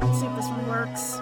Let's see if this one works.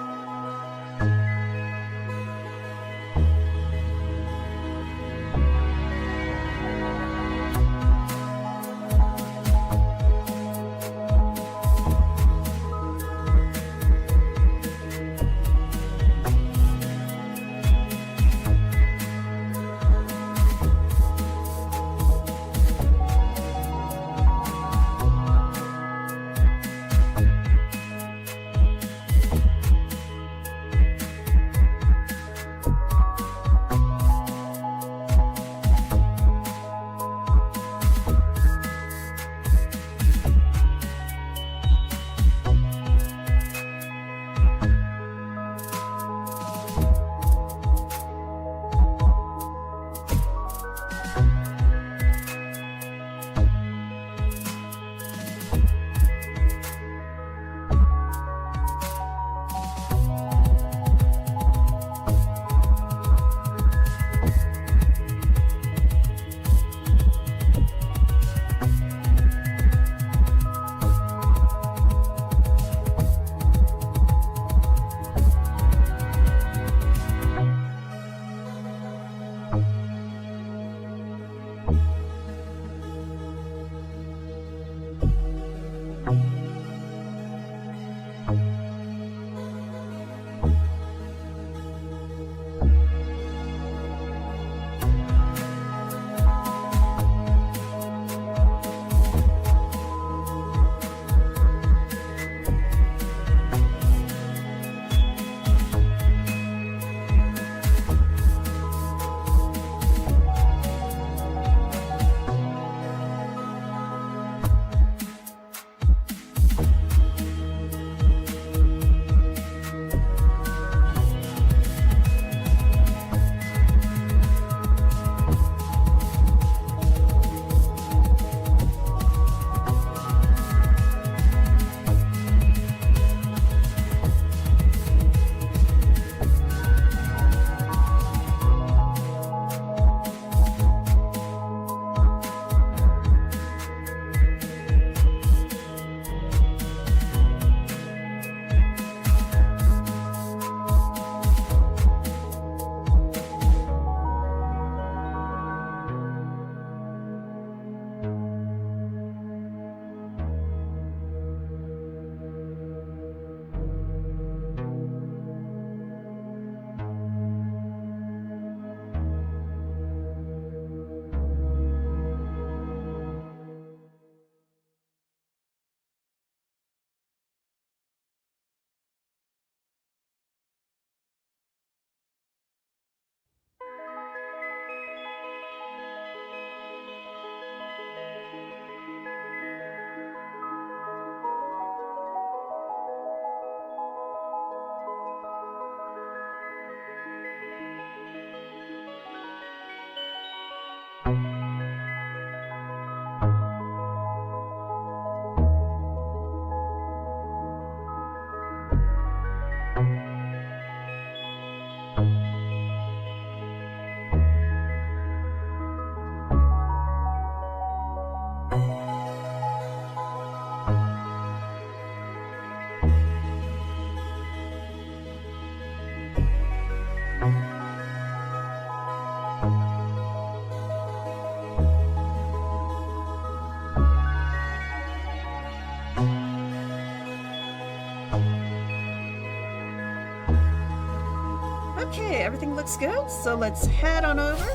Okay, everything looks good, so let's head on over.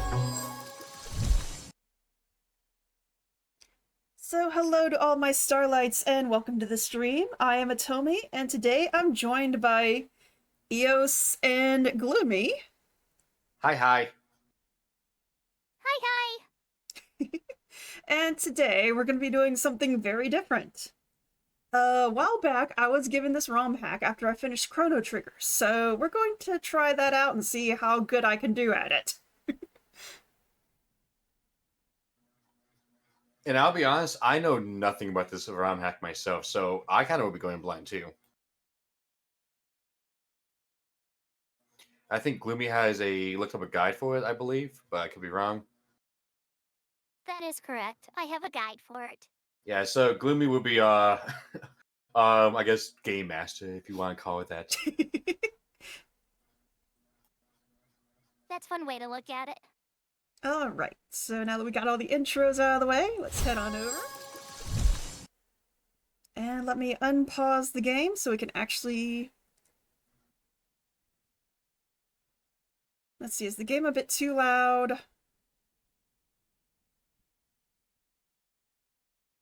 So hello to all my starlights and welcome to the stream. I am Atomi, and today I'm joined by Eos and Gloomy. Hi, hi. Hi, hi. And today we're going to be doing something very different. A while back, I was given this ROM hack after I finished Chrono Trigger, so we're going to try that out and see how good I can do at it. And I'll be honest, I know nothing about this ROM hack myself, so I kind of will be going blind too. I think Gloomy has looked up a guide for it, I believe, but I could be wrong. That is correct. I have a guide for it. Yeah, so Gloomy will be I guess Game Master, if you want to call it that. That's one way to look at it. Alright, so now that we got all the intros out of the way, let's head on over. And let me unpause the game so we can actually... Let's see, is the game a bit too loud?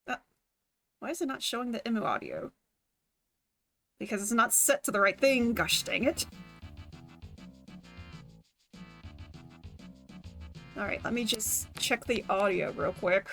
Why is it not showing the IMU audio? Because it's not set to the right thing, gosh dang it. Alright, let me just check the audio real quick.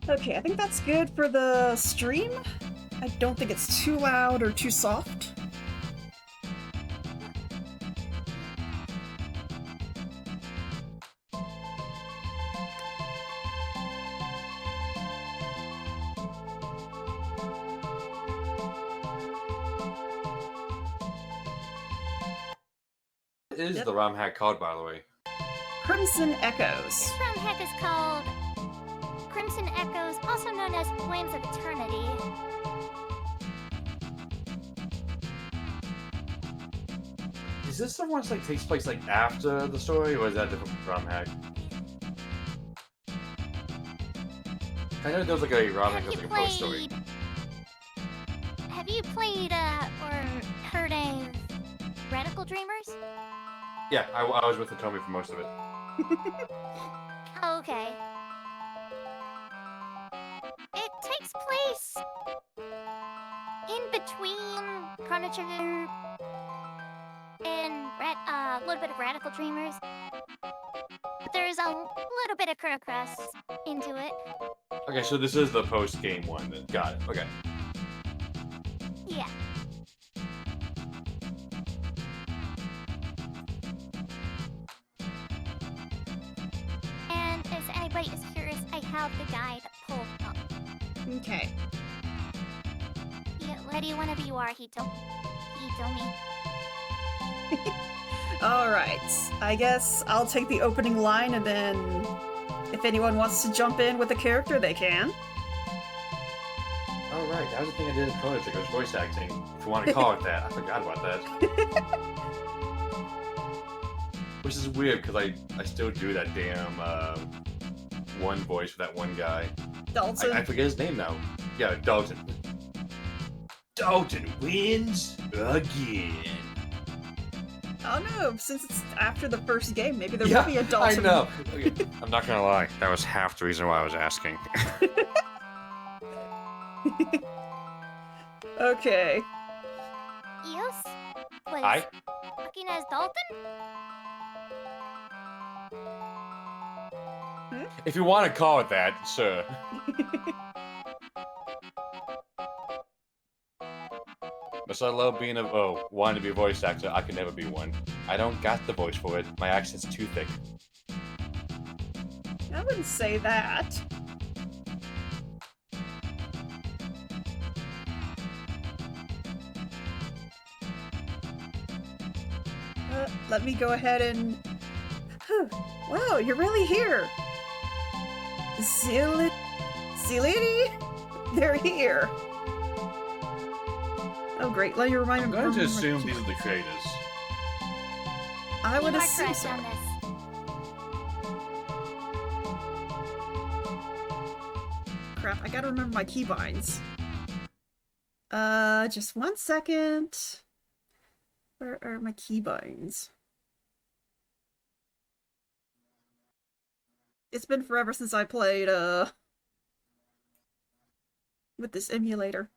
Okay, I think that's good for the stream. I don't think it's too loud or too soft. What is Yep. the ROM hack called, by the way? Crimson Echoes. This ROM hack is called Crimson Echoes, also known as Flames of Eternity. Is this the one that like takes place like after the story, or is that a different ROM hack? I know there was like a ROM hack Have of you like a post story. played? Have you played or heard of Radical Dreamers? Yeah, I was with Tommy for most of it. Oh, okay. It takes place in between Chrono Trigger and a little bit of Radical Dreamers. But there's a little bit of Chrono Cross into it. Okay, so this is the post-game one then. Got it. Okay. Yeah. And if anybody is curious, I have the guide pulled up. Okay. Yeah, ready whenever you are, he told me. Alright, I guess I'll take the opening line and then if anyone wants to jump in with a character, they can. Oh, right. That was the thing I did in Chrono Trigger, was voice acting. If you want to call it that. I forgot about that. Which is weird, because I still do that damn one voice for that one guy. Dalton. I forget his name now. Yeah, Dalton. Dalton wins again. I don't know, since it's after the first game, maybe there will be a I Dalton. know. Okay. I'm not gonna lie. That was half the reason why I was asking. Okay. Eos was I? working as Dalton? If you want to call it that, sir. But I love being wanting to be a voice actor. I could never be one. I don't got the voice for it. My accent's too thick. I wouldn't say that. Let me go ahead and... Wow, you're really here! Zility? They're here! Oh great, let me remind I'm me. going to assume these are the creators. I would You are assume correct so. on this. Crap, I gotta remember my keybinds. Just 1 second. Where are my keybinds? It's been forever since I played, with this emulator.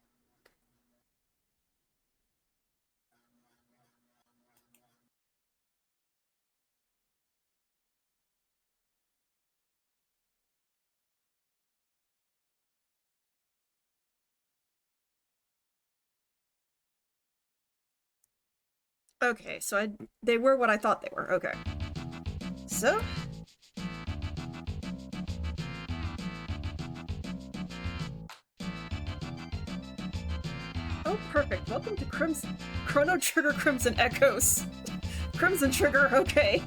Okay, so they were what I thought they were. Okay. So... Oh, perfect. Welcome to Chrono Trigger Crimson Echoes. Crimson Trigger, okay.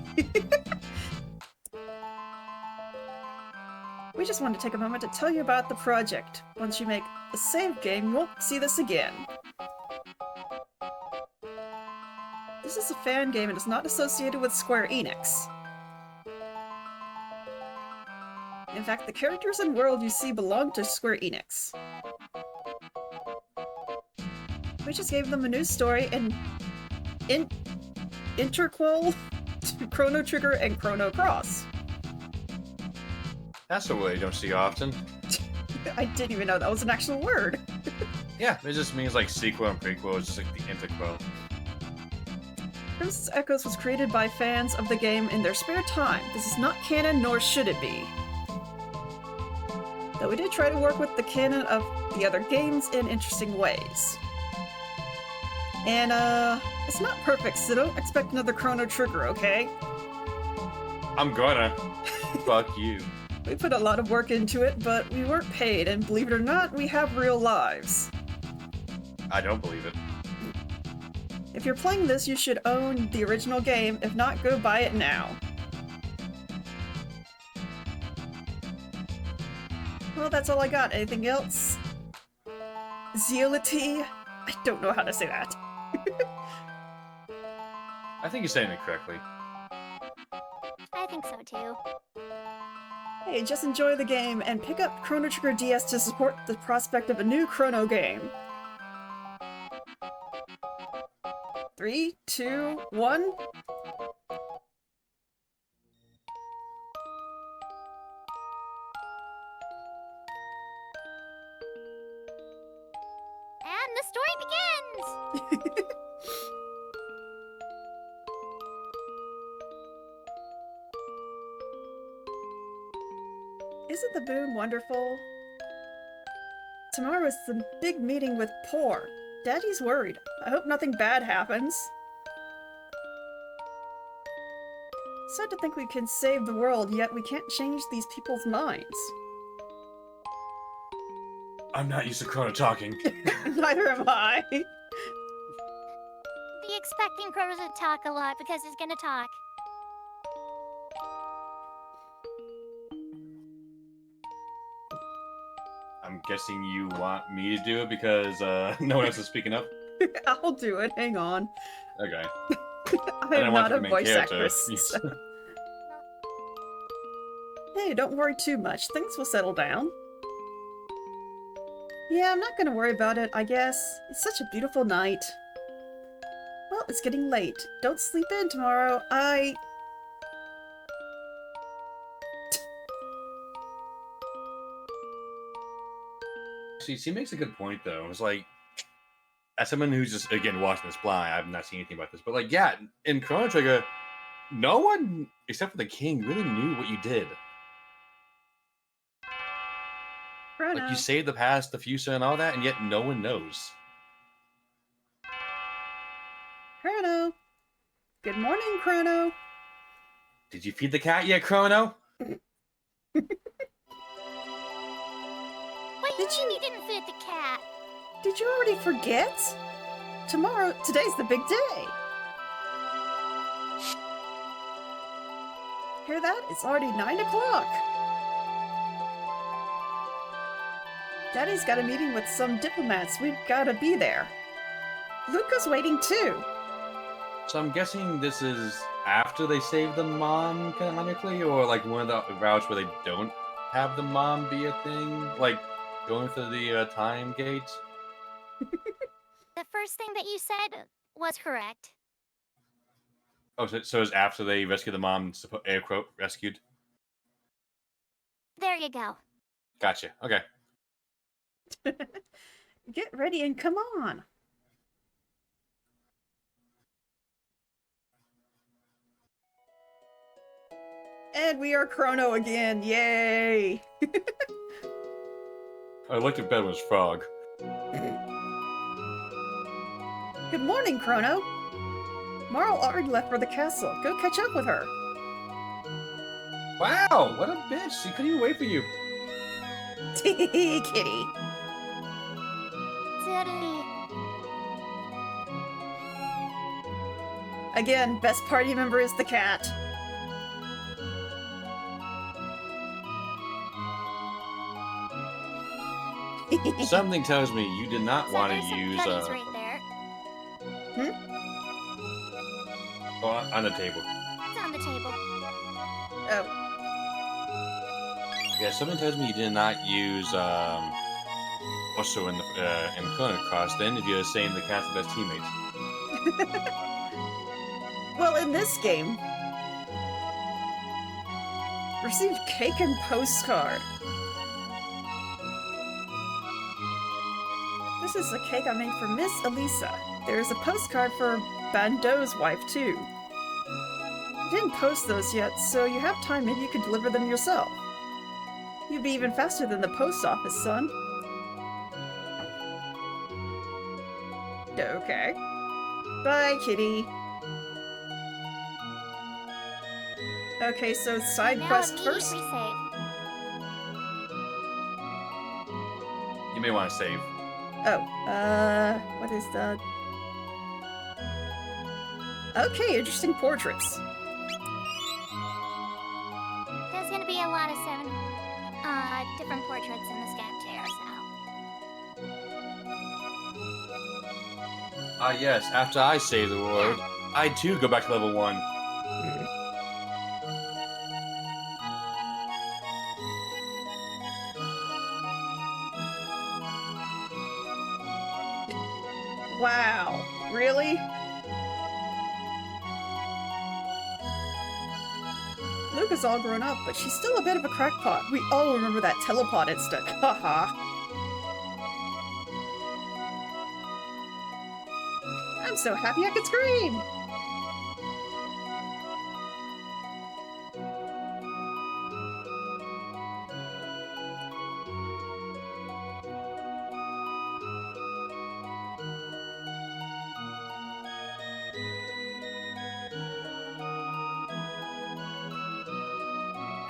We just wanted to take a moment to tell you about the project. Once you make a save game, you won't see this again. This is a fan game and is not associated with Square Enix. In fact, the characters and world you see belong to Square Enix. We just gave them a new story and interquel to Chrono Trigger and Chrono Cross. That's a word you don't see often. I didn't even know that was an actual word. Yeah, it just means like sequel and prequel. It's just like the interquel. Crimson Echoes was created by fans of the game in their spare time. This is not canon, nor should it be. Though we did try to work with the canon of the other games in interesting ways. And, it's not perfect, so don't expect another Chrono Trigger, okay? I'm gonna. Fuck you. We put a lot of work into it, but we weren't paid, and believe it or not, we have real lives. I don't believe it. If you're playing this, you should own the original game. If not, go buy it now. Well, that's all I got. Anything else? Zeality? I don't know how to say that. I think you're saying it correctly. I think so too. Hey, just enjoy the game and pick up Chrono Trigger DS to support the prospect of a new Chrono game. 3, 2, 1. And the story begins! Isn't the moon wonderful? Tomorrow is the big meeting with Poor. Daddy's worried. I hope nothing bad happens. Sad to think we can save the world, yet we can't change these people's minds. I'm not used to Chrono talking. Neither am I. Be expecting Chrono to talk a lot because he's gonna talk. I'm guessing you want me to do it because no one else is speaking up? I'll do it. Hang on. Okay. I am not a main voice character. actress. So. Hey, don't worry too much. Things will settle down. Yeah, I'm not gonna worry about it, I guess. It's such a beautiful night. Well, it's getting late. Don't sleep in tomorrow. See, she makes a good point, though. It's like, as someone who's just, again, watching this blind, I've not seen anything about this, but like, yeah, in Chrono Trigger, no one, except for the king, really knew what you did. Chrono. Like, you saved the past, the future, and all that, and yet no one knows. Chrono. Good morning, Chrono. Did you feed the cat yet, Chrono? What do you mean you didn't feed the cat? Did you already forget? Today's the big day. Hear that? It's already 9 o'clock. Daddy's got a meeting with some diplomats. We've gotta be there. Luca's waiting too. So I'm guessing this is after they save the mom, canonically, or like one of the routes where they don't have the mom be a thing? Like, going through the time gates? The first thing that you said was correct. Oh, so it's after they rescue the mom, air quote, rescued? There you go. Gotcha, okay. Get ready and come on. And we are Chrono again, yay! I looked at bed was frog. Good morning, Chrono. Marl already left for the castle. Go catch up with her. Wow, what a bitch. She couldn't even wait for you. Kitty. Totally. Again, best party member is the cat. Something tells me you did not So want there's to some use goodies right there. oh, on the table. It's on the table. Oh, Yeah, something tells me you did not use also in Chrono Cross. Then if you're saying the cat's the best teammates. well, in this game, received cake and postcard. This is a cake I made for Miss Elisa. There's a postcard for Bandeau's wife, too. You didn't post those yet, so you have time. Maybe you could deliver them yourself. You'd be even faster than the post office, son. Okay. Bye, kitty. Okay, so side Now quest immediate first. resave. You may want to save. Oh, what is that? Okay, interesting portraits. There's gonna be a lot of different portraits in this game too, so. Ah, yes. After I save the world, I too go back to level 1. Wow, really? Luca's all grown up, but she's still a bit of a crackpot. We all remember that telepod instant. Haha. I'm so happy I could scream!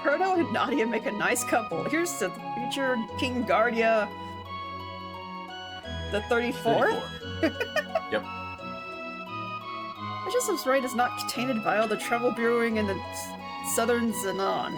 Chrono and Nadia make a nice couple. Here's to the future King Guardia. The 34th? 34. Yep. I just was right is not tainted by all the trouble brewing in the southern Zenon.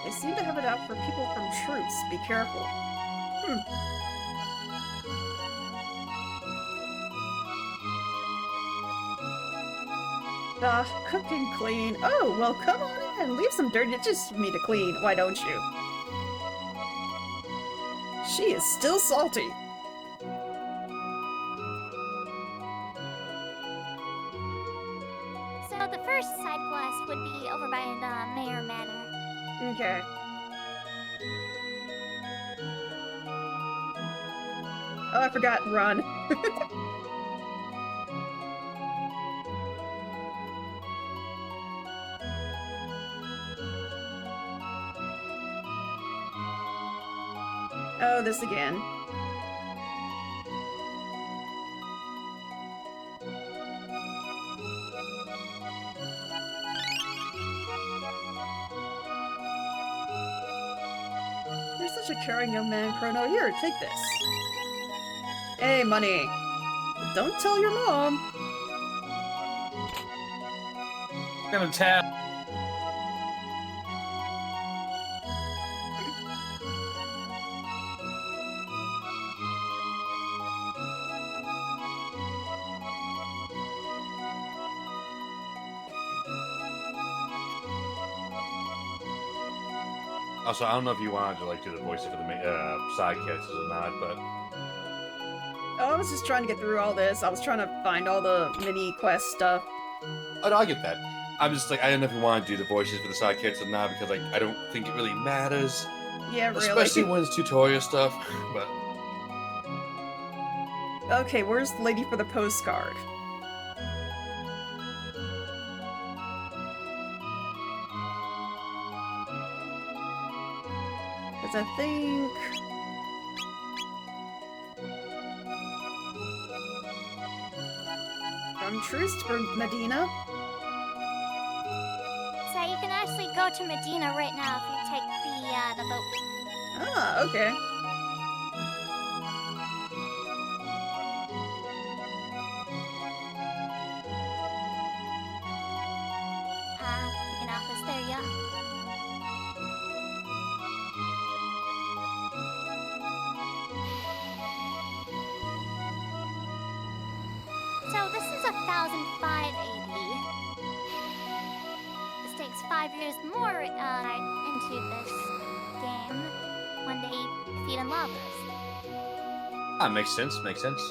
They seem to have it out for people from Truce. Be careful. Cook and clean. Oh, well, come on in. Leave some dirty dishes for me to clean. Why don't you? She is still salty. So the first side quest would be over by the Mayor Manor. Okay. Oh, I forgot. Run. Oh, this again. You're such a caring young man, Chrono. Here, take this. Hey, money. Don't tell your mom. I'm gonna tap. Also, I don't know if you wanted to like do the voices for the side characters or not, but Oh, I was just trying to get through all this. I was trying to find all the mini quest stuff. oh, no, I get that. I'm just like I don't know if you want to do the voices for the side characters or not because like I don't think it really matters, Yeah, really. especially when it's tutorial stuff. But Okay, where's the lady for the postcard? Because I think... From Troost for Medina? So you can actually go to Medina right now if you take the boat. Ah, okay. You can office there, yeah. So this is 1005 AD. This takes 5 years more into this game when they defeat in Lavras. Ah, makes sense, makes sense.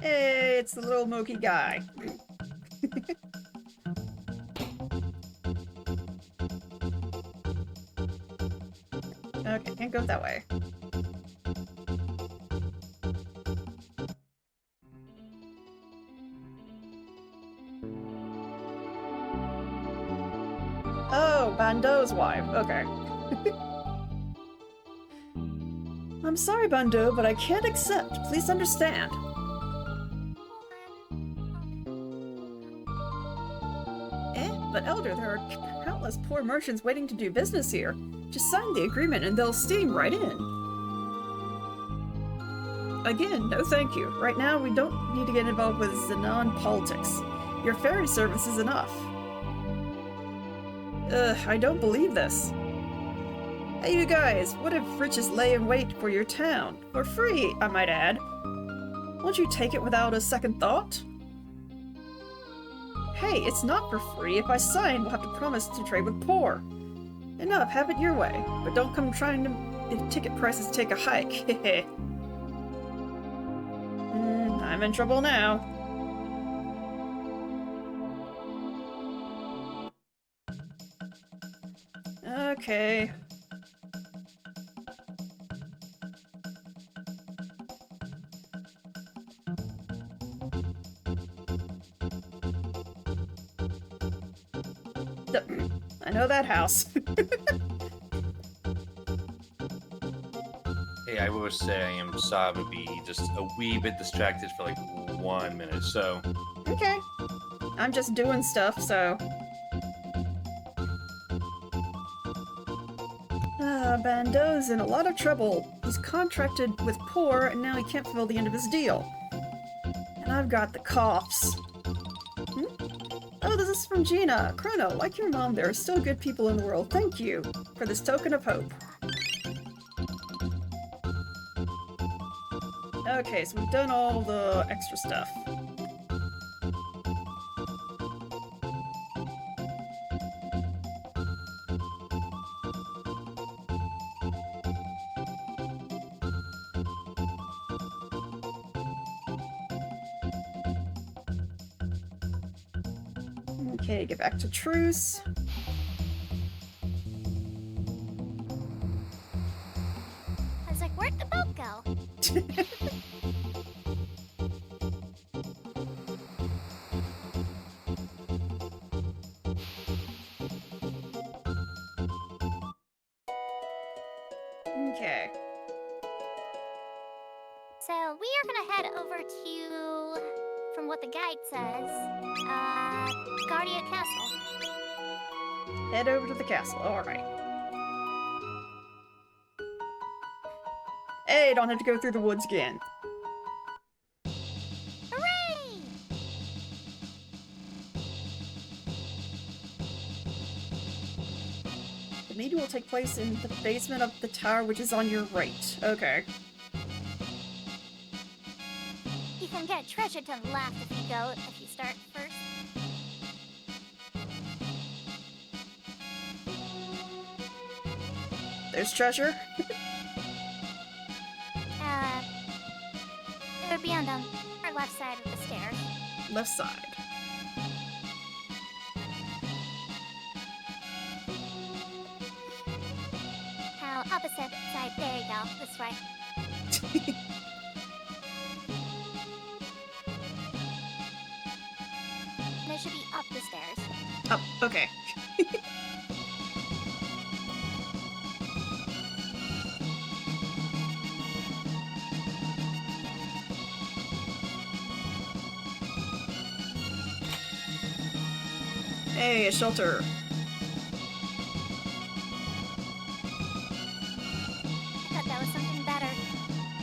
Hey, it's the little Moki guy. Okay, can't go that way. Oh, Bando's wife. Okay. I'm sorry, Bando, but I can't accept. Please understand. But Elder, there are countless poor merchants waiting to do business here. Just sign the agreement and they'll steam right in. Again, no thank you. Right now, we don't need to get involved with Xenon politics. Your ferry service is enough. I don't believe this. Hey, you guys, what if riches lay in wait for your town? For free, I might add. Won't you take it without a second thought? Hey, it's not for free. If I sign, we'll have to promise to trade with poor. Enough, have it your way. But don't come trying to... if ticket prices take a hike. Hehe. I'm in trouble now. Okay. I know that house. Hey, I will say I am sorry to be just a wee bit distracted for like 1 minute, so... Okay. I'm just doing stuff, so... Bando's in a lot of trouble. He's contracted with poor, and now he can't fulfill the end of his deal. And I've got the coughs. Oh, this is from Gina. Chrono, like your mom, there are still good people in the world. Thank you for this token of hope. Okay, so we've done all the extra stuff. Okay, get back to truce. I was like, where'd the boat go? Okay. So we are gonna head over to, from what the guide says, Guardia Castle. Head over to the castle. Alright. Hey, don't have to go through the woods again. Hooray! The meeting will take place in the basement of the tower, which is on your right. Okay. You can get treasure to the left if you start first. There's treasure. It would be on the left side of the stairs. Left side. Opposite side. There you go. This way. And it should be up the stairs. Oh, okay. Hey, a shelter. I thought that was something better.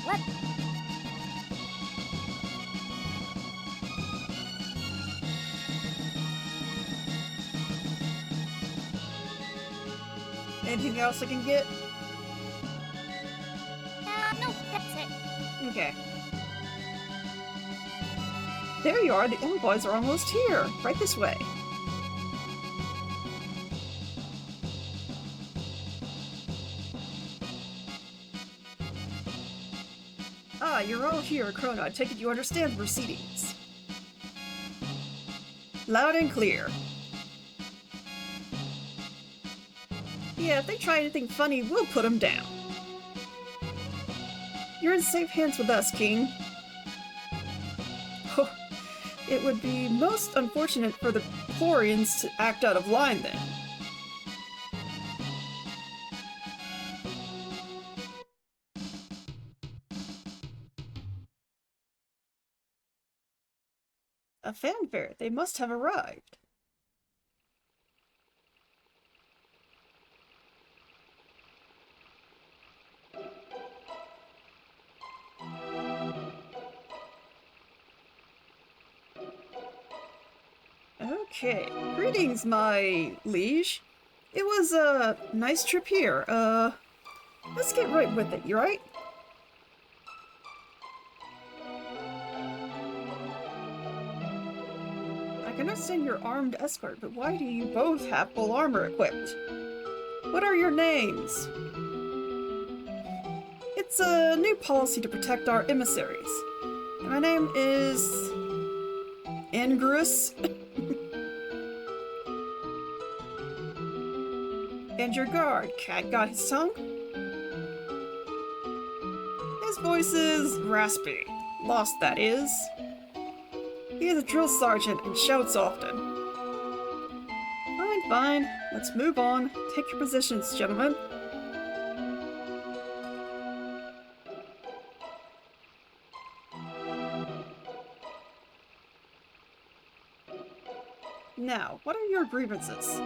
What? Anything else I can get? No, that's it. Okay. There you are, the envoys are almost here. Right this way. Ah, you're all here, Chrono. I take it you understand the proceedings. Loud and clear. Yeah, if they try anything funny, we'll put them down. You're in safe hands with us, King. Oh, it would be most unfortunate for the Porians to act out of line then. A fanfare. They must have arrived. Okay. Greetings, my liege. It was a nice trip here. Let's get right with it, you right? I can understand your armed escort, but why do you both have full armor equipped? What are your names? It's a new policy to protect our emissaries. My name is... Ingrus. And your guard, Cat got his tongue? His voice is raspy. Lost, that is. He is a drill sergeant and shouts often. Fine, fine. Let's move on. Take your positions, gentlemen. Now, what are your grievances?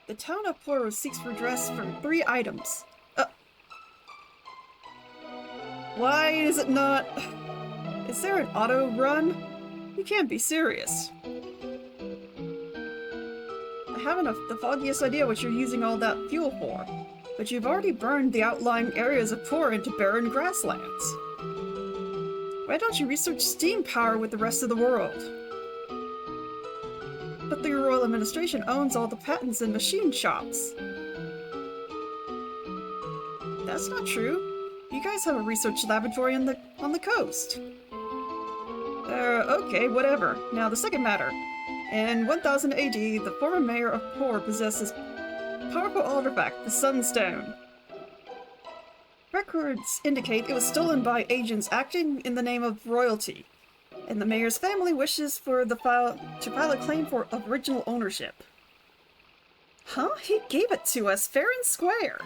The town of Poro seeks redress for 3 items. Why is it not... Is there an auto run? You can't be serious. I haven't the foggiest idea what you're using all that fuel for, but you've already burned the outlying areas of Poro into barren grasslands. Why don't you research steam power with the rest of the world? But the Royal Administration owns all the patents and machine shops. That's not true. You guys have a research laboratory on the coast. Okay, whatever. Now the second matter. In 1000 AD, the former mayor of Por possesses powerful artifact, the Sunstone. Records indicate it was stolen by agents acting in the name of royalty, and the mayor's family wishes for the file to file a claim for original ownership. Huh? He gave it to us fair and square.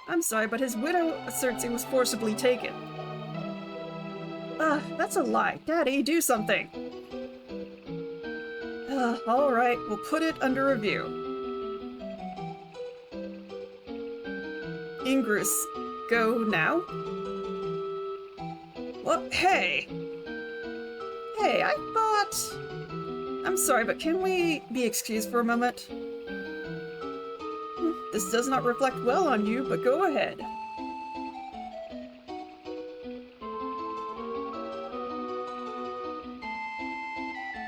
I'm sorry, but his widow asserts it was forcibly taken. That's a lie. Daddy, do something. Alright, we'll put it under review. Ingress, go now? What? Hey! Hey, I thought... I'm sorry, but can we be excused for a moment? This does not reflect well on you, but go ahead.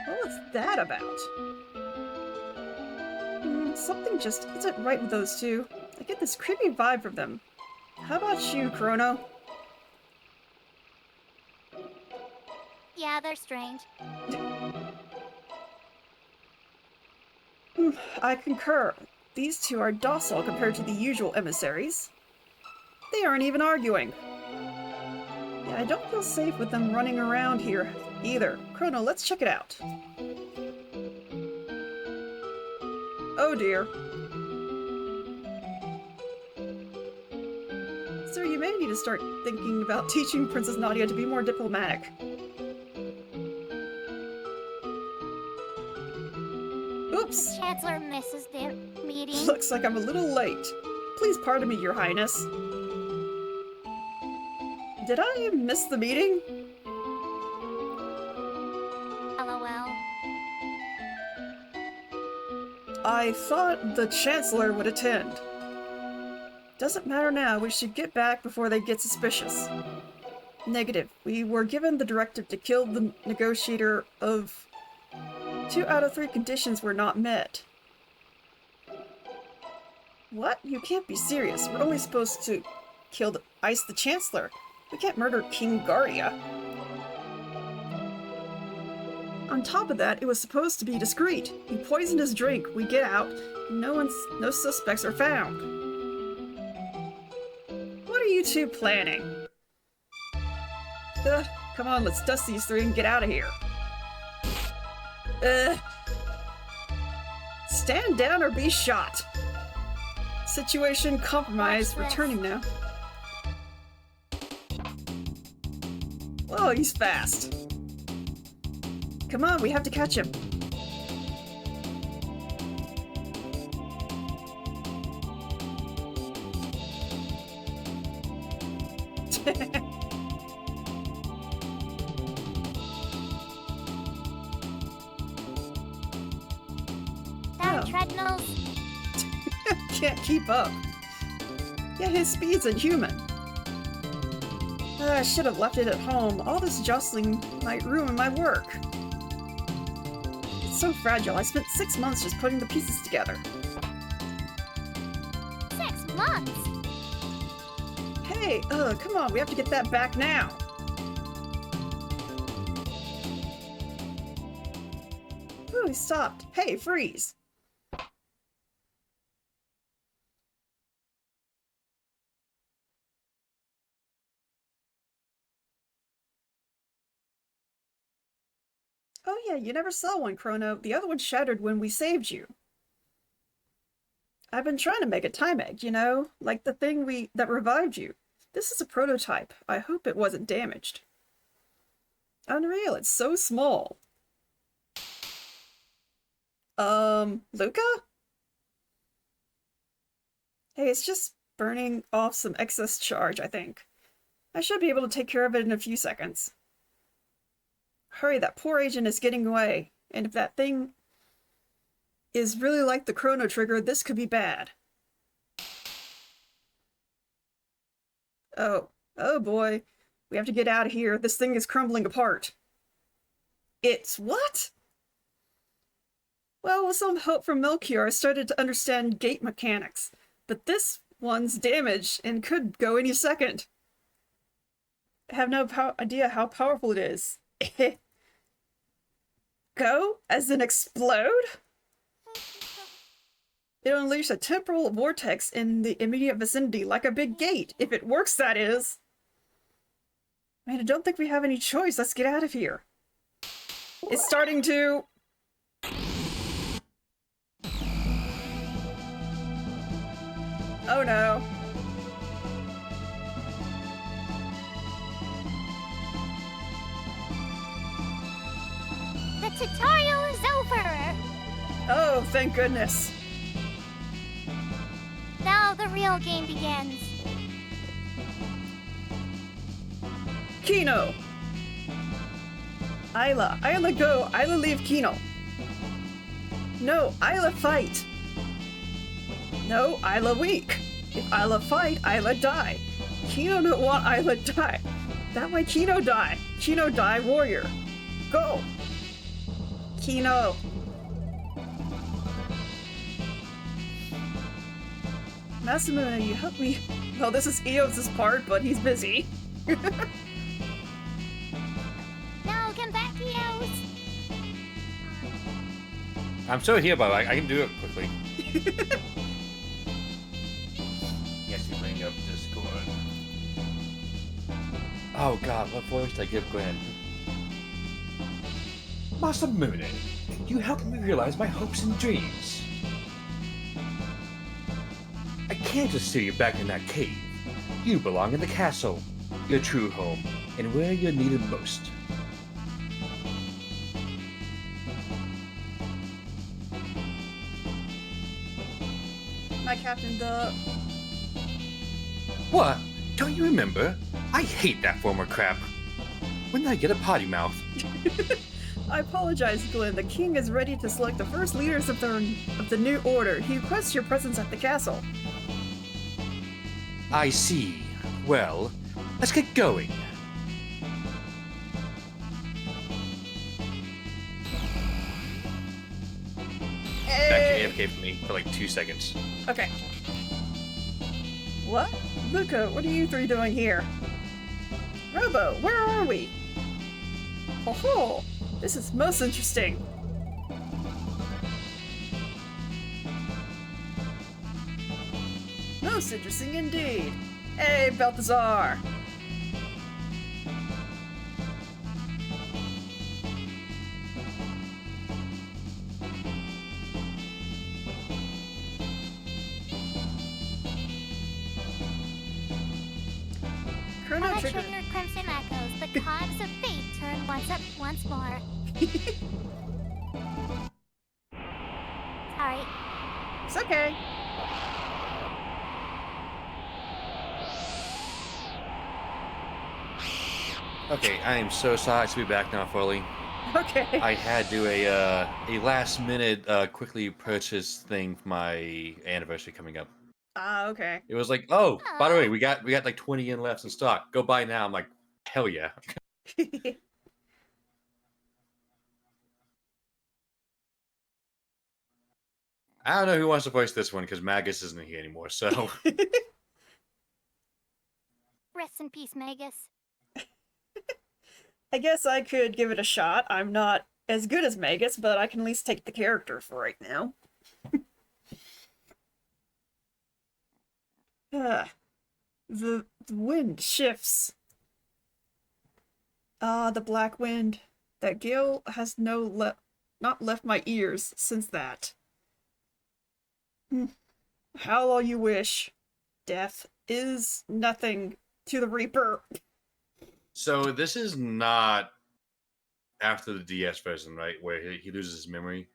What was that about? Something just isn't right with those two. I get this creepy vibe from them. How about you, Chrono? Yeah, they're strange. I concur. These two are docile compared to the usual emissaries. They aren't even arguing. Yeah, I don't feel safe with them running around here either. Chrono, let's check it out. Oh dear. Sir, you may need to start thinking about teaching Princess Nadia to be more diplomatic. Oops! Chancellor misses their meeting. Looks like I'm a little late. Please pardon me, Your Highness. Did I miss the meeting? LOL. I thought the Chancellor would attend. Doesn't matter now, we should get back before they get suspicious. Negative. We were given the directive to kill the negotiator of 2 out of 3 conditions were not met. What? You can't be serious. We're only supposed to ice the Chancellor. We can't murder King Guardia. On top of that, it was supposed to be discreet. He poisoned his drink. We get out. No suspects are found. What are you two planning? Come on, let's dust these 3 and get out of here. Stand down or be shot. Situation compromised. Returning now. Whoa, he's fast. Come on, we have to catch him. That treadmills. Can't keep up. Yeah, his speed's inhuman. I should have left it at home. All this jostling might ruin my work. It's so fragile. I spent 6 months just putting the pieces together. 6 months? Hey, come on, we have to get that back now. Ooh, he stopped. Hey, freeze. Oh yeah, you never saw one, Chrono. The other one shattered when we saved you. I've been trying to make a time egg, you know? Like the thing that revived you. This is a prototype. I hope it wasn't damaged. Unreal, it's so small. Luca? Hey, it's just burning off some excess charge, I think. I should be able to take care of it in a few seconds. Hurry, that poor agent is getting away. And if that thing is really like the Chrono Trigger, this could be bad. Oh boy. We have to get out of here. This thing is crumbling apart. It's what? Well, with some help from Melchior, I started to understand gate mechanics. But this one's damaged and could go any second. I have no idea how powerful it is. Go? As in explode? It'll unleash a temporal vortex in the immediate vicinity, like a big gate. If it works, that is. Man, I don't think we have any choice. Let's get out of here. It's starting to... Oh no. The tutorial is over! Oh, thank goodness. Now the real game begins. Kino! Isla go! Isla leave Kino! No, Isla fight! No, Isla weak! If Isla fight, Isla die! Kino don't want Isla die! That way Kino die! Kino die warrior! Go! Kino! Masamune, you help me. Well, this is Eos' part, but he's busy. No, come back, Eos! I'm still here, but I can do it quickly. Yes, you bring up Discord. Oh god, what voice did I give Glenn? Masamune, you helped me realize my hopes and dreams. I can't just see you back in that cave. You belong in the castle, your true home, and where you're needed most. My captain, the... What? Don't you remember? I hate that form of crap. When did I get a potty mouth? I apologize, Glenn. The king is ready to select the first leaders of the new order. He requests your presence at the castle. I see. Well, let's get going. Hey! Back to AFK for me for like 2 seconds. Okay. What? Luca, what are you three doing here? Robo, where are we? Oh, this is most interesting. Most interesting indeed. Hey, Balthazar! Chrono Chrono Trigger. Trigger Crimson Echoes. The cogs of fate turn once more. Sorry. It's okay. Okay, I am so sorry to be back now, Foley. Okay. I had to do a last minute quickly purchase thing for my anniversary coming up. Ah, okay. It was like, oh, by the way, Aw. we got like 20 yen left in stock. Go buy now. I'm like, hell yeah. I don't know who wants to voice this one because Magus isn't here anymore. So Rest in peace, Magus. I guess I could give it a shot. I'm not as good as Magus, but I can at least take the character for right now. The wind shifts. Ah, the black wind. That gale has not left my ears since that. Howl all you wish. Death is nothing to the Reaper. So this is not after the DS version, right? Where he loses his memory.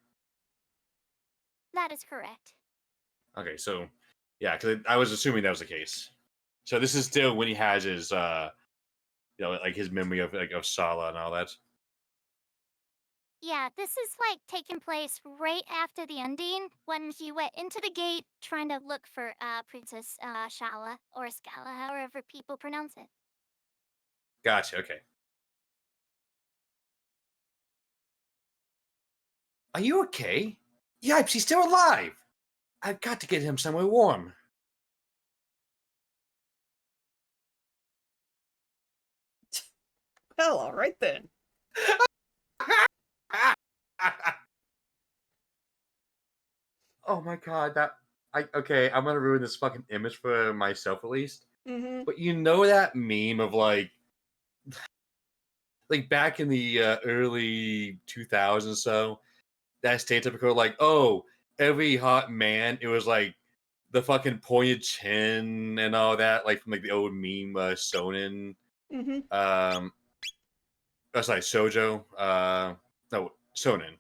That is correct. Okay, so yeah, because I was assuming that was the case. So this is still when he has his like his memory of of Sala and all that. Yeah, this is like taking place right after the ending when he went into the gate trying to look for Princess Shala or Scala, however people pronounce it. Gotcha. Okay. Are you okay? Yipes, he's still alive. I've got to get him somewhere warm. Well, alright then. Oh my god, that okay, I'm gonna ruin this fucking image for myself at least. Mm-hmm. But you know that meme of like back in the early 2000s or so, that stereotypical like, oh, every hot man, it was like the fucking pointed chin and all that, like from like the old meme Sonen. Mm-hmm. Oh, sorry, Sojo. No, Sonen.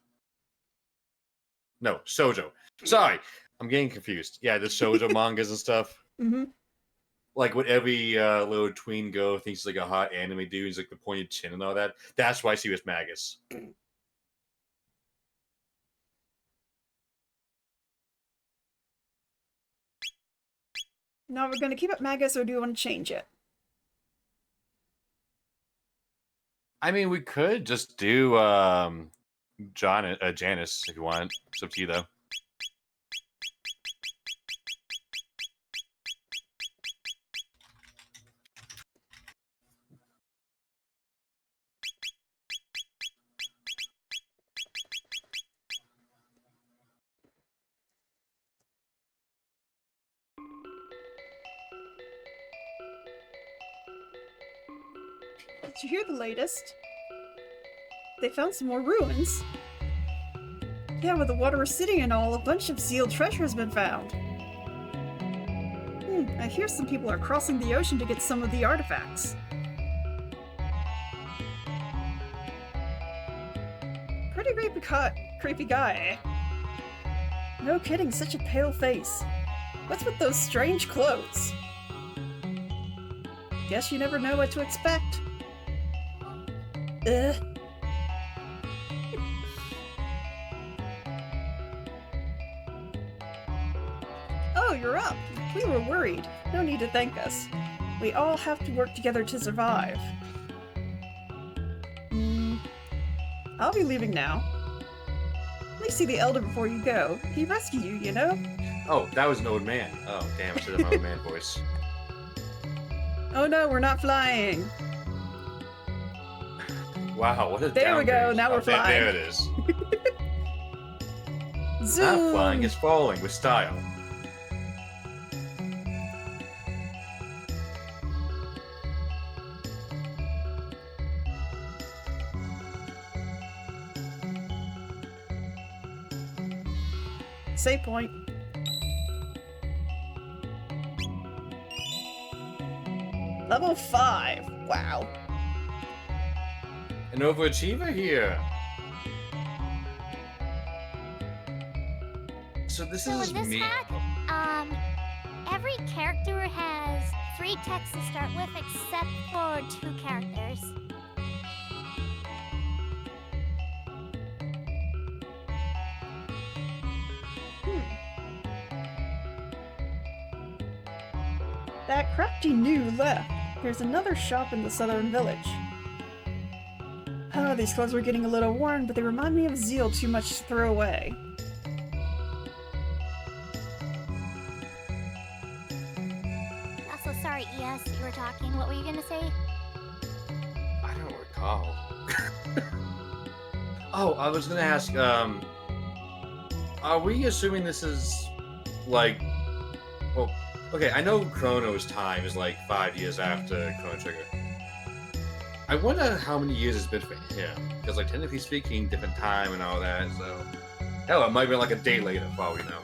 No, Sojo. Sorry, I'm getting confused. Yeah, the Sojo mangas and stuff. Mm-hmm. Like what every little tween girl thinks is like a hot anime dude, is like the pointed chin and all that. That's why she was Magus. Now we're gonna keep it Magus, or do you want to change it? I mean, we could just do Janice if you want. It's up to you though. Did you hear the latest? They found some more ruins. Yeah, where the water was sitting and all, a bunch of sealed treasure has been found. I hear some people are crossing the ocean to get some of the artifacts. Pretty creepy guy, eh? No kidding, such a pale face. What's with those strange clothes? Guess you never know what to expect. Oh, you're up. We were worried. No need to thank us. We all have to work together to survive. I'll be leaving now. Please see the Elder before you go. He rescued you, you know? Oh, that was an old man. Oh, damn, I said that in my old man voice. Oh no, we're not flying. Wow, what a There we go, downgrade. now we're flying. There it is. Zoom! Not flying, it's falling with style. Save point. Level 5. Wow. An overachiever here. So this So is in this me. hack, every character has 3 texts to start with, except for 2 characters. That crafty new left. There's another shop in the southern village. Oh, these clothes were getting a little worn, but they remind me of Zeal too much to throw away. Also, sorry, ES, you were talking. What were you gonna say? I don't recall. Oh, I was gonna ask, are we assuming this is, like, well, okay, I know Chrono's time is like 5 years after Chrono Trigger. I wonder how many years it's been for him, because, like, technically speaking, different time and all that, so... Hell, it might be like a day later, for all we know.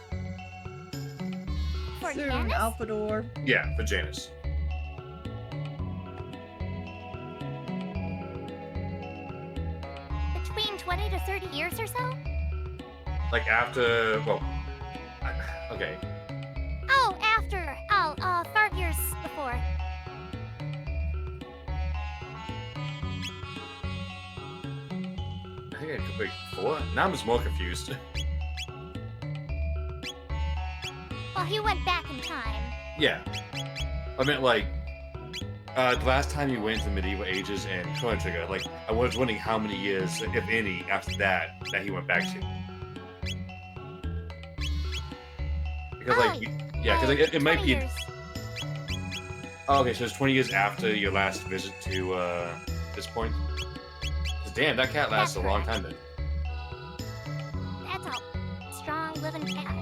For Soon, Janice? Alphador. Yeah, for Janice. Between 20 to 30 years or so? Like, after, well... okay. Oh, after. 5 years before. I think I could wait 4? Now I'm just more confused. Well, he went back in time. Yeah. I meant, like, the last time you went to the medieval ages and Chrono Trigger, like, I was wondering how many years, if any, after that he went back to. Because, like, yeah, because it might 20 be... years. Oh, okay, so it's 20 years after your last visit to, this point? 'Cause damn, that cat lasts a That's long correct. time then. That's a strong living cat.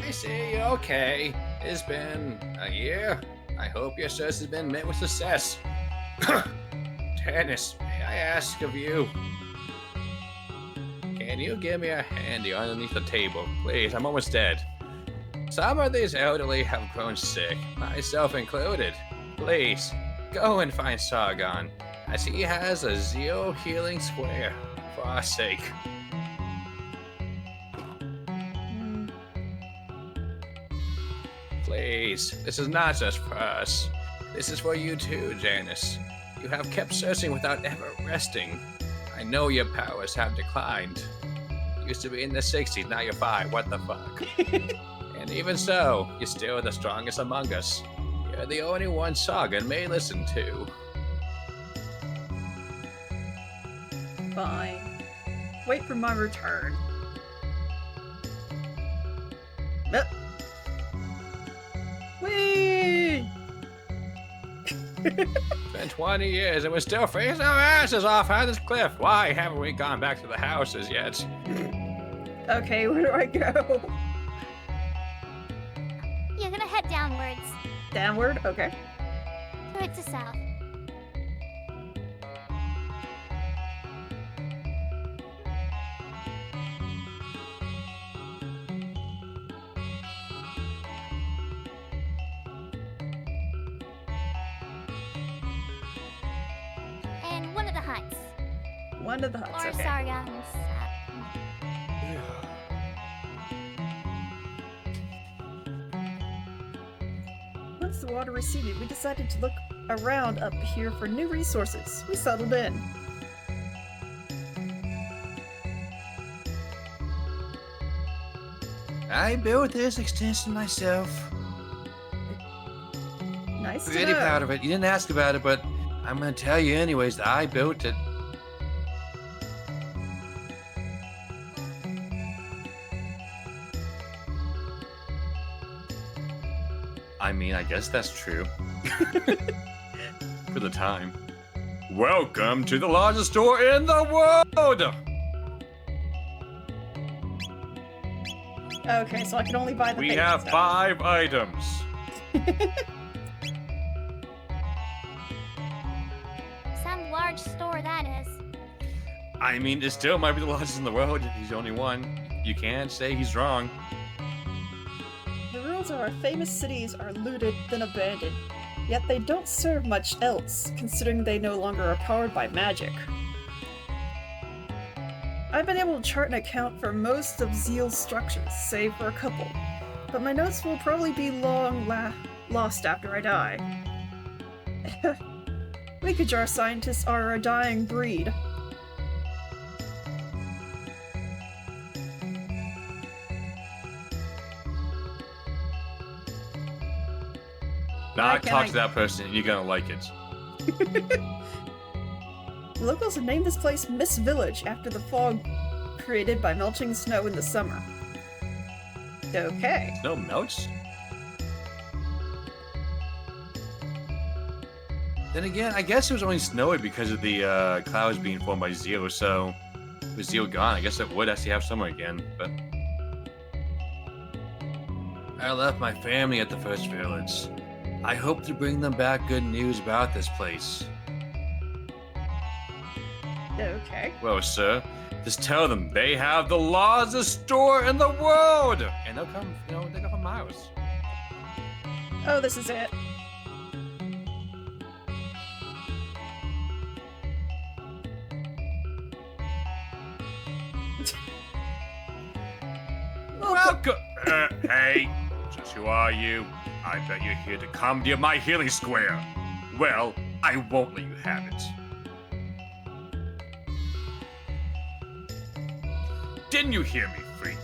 I see, you're okay. It's been a year. I hope your search has been met with success. Janice, may I ask of you? Can you give me a handy underneath the table? Please, I'm almost dead. Some of these elderly have grown sick, myself included. Please, go and find Sargon, as he has a Zeo healing square, for our sake. Please, this is not just for us. This is for you too, Janice. You have kept searching without ever resting. I know your powers have declined. You used to be in the 60s, now you're 5, what the fuck? And even so, you're still the strongest among us. You're the only one Sagan may listen to. Fine. Wait for my return. Yep. Whee! It's been 20 years and we're still freezing our asses off on this cliff. Why haven't we gone back to the houses yet? Okay, where do I go? You're gonna head downwards, Downward? Okay. towards the south. And one of the huts. One of the huts, Or okay. Sargon's. Once the water receded, we decided to look around up here for new resources. We settled in. I built this extension myself. Nice to Really know. proud of it. You didn't ask about it, but I'm gonna tell you anyways that I built it. I mean, I guess that's true. For the time. Welcome to the largest store in the world! Okay, so I can only buy the We basic have stuff. 5 items. Some large store that is. I mean, it still might be the largest in the world. He's the only one. You can't say he's wrong. The ruins of our famous cities are looted, then abandoned. Yet they don't serve much else, considering they no longer are powered by magic. I've been able to chart an account for most of Zeal's structures, save for a couple, but my notes will probably be lost after I die. Leakage jar scientists are a dying breed. Not can talk I- to that person, and you're gonna like it. Locals have named this place Mist Village after the fog created by melting snow in the summer. Okay. No melts? Then again, I guess it was only snowy because of the clouds being formed by Zeal, so with Zeal gone, I guess it would actually have summer again, but... I left my family at the first village. I hope to bring them back good news about this place. Okay. Well, sir, just tell them they have the largest store in the world! And they'll come, they go for miles. Oh, this is it. Welcome! Hey, just who are you? I bet you're here to commandeer my healing square. Well, I won't let you have it. Didn't you hear me, freak?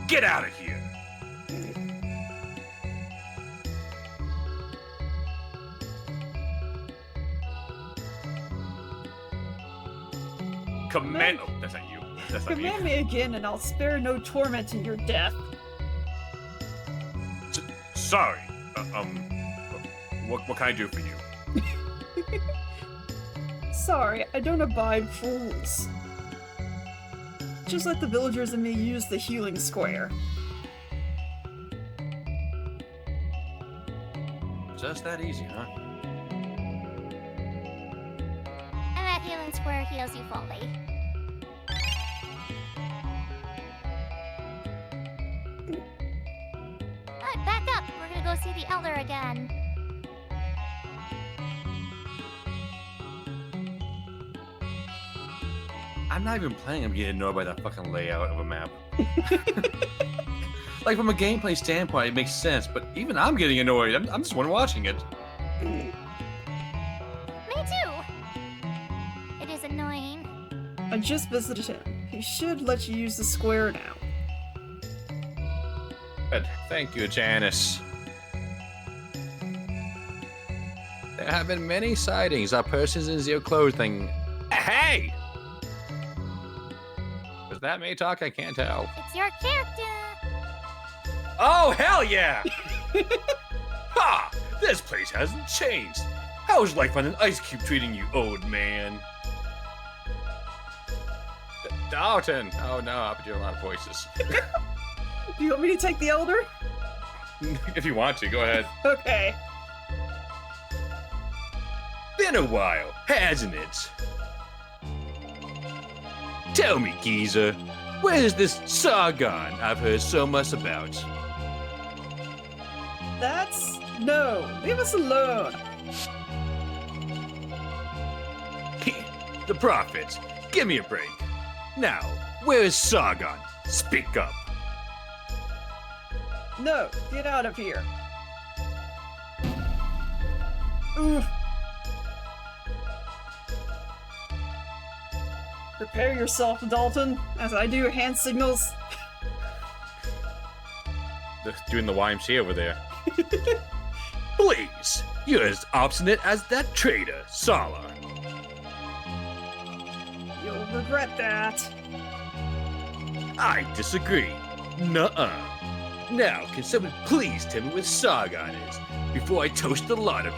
Get out of here! Command. Oh, that's not you. That's not me. Command me again, and I'll spare no torment in your death. Sorry. What can I do for you? Sorry, I don't abide fools. Just let the villagers and me use the healing square. Just that easy, huh? And that healing square heals you fully. Alright, back up. We're gonna go see the Elder again. I'm not even planning on getting annoyed by that fucking layout of a map. Like, from a gameplay standpoint, it makes sense, but even I'm getting annoyed. I'm just one watching it. Me too. It is annoying. I just visited him. He should let you use the square now. Good. Thank you, Janice. There have been many sightings of persons in Zeal clothing. Hey! that me talk? I can't tell. It's your character. Oh, hell yeah! Ha! This place hasn't changed. How's life on an ice cube treating you, old man? Dalton! Oh no, I'll do a lot of voices. Do you want me to take the elder? If you want to, go ahead. Okay. Been a while, hasn't it? Tell me, geezer, where's this Sargon I've heard so much about? That's... No, leave us alone. The prophet, give me a break. Now, where is Sargon? Speak up. No, get out of here. Oof. Prepare yourself, Dalton, as I do hand signals. Doing the YMCA over there. Please, you're as obstinate as that traitor, Sala. You'll regret that. I disagree. Nuh-uh. Now, can someone please tell me where Sargon is before I toast the lot of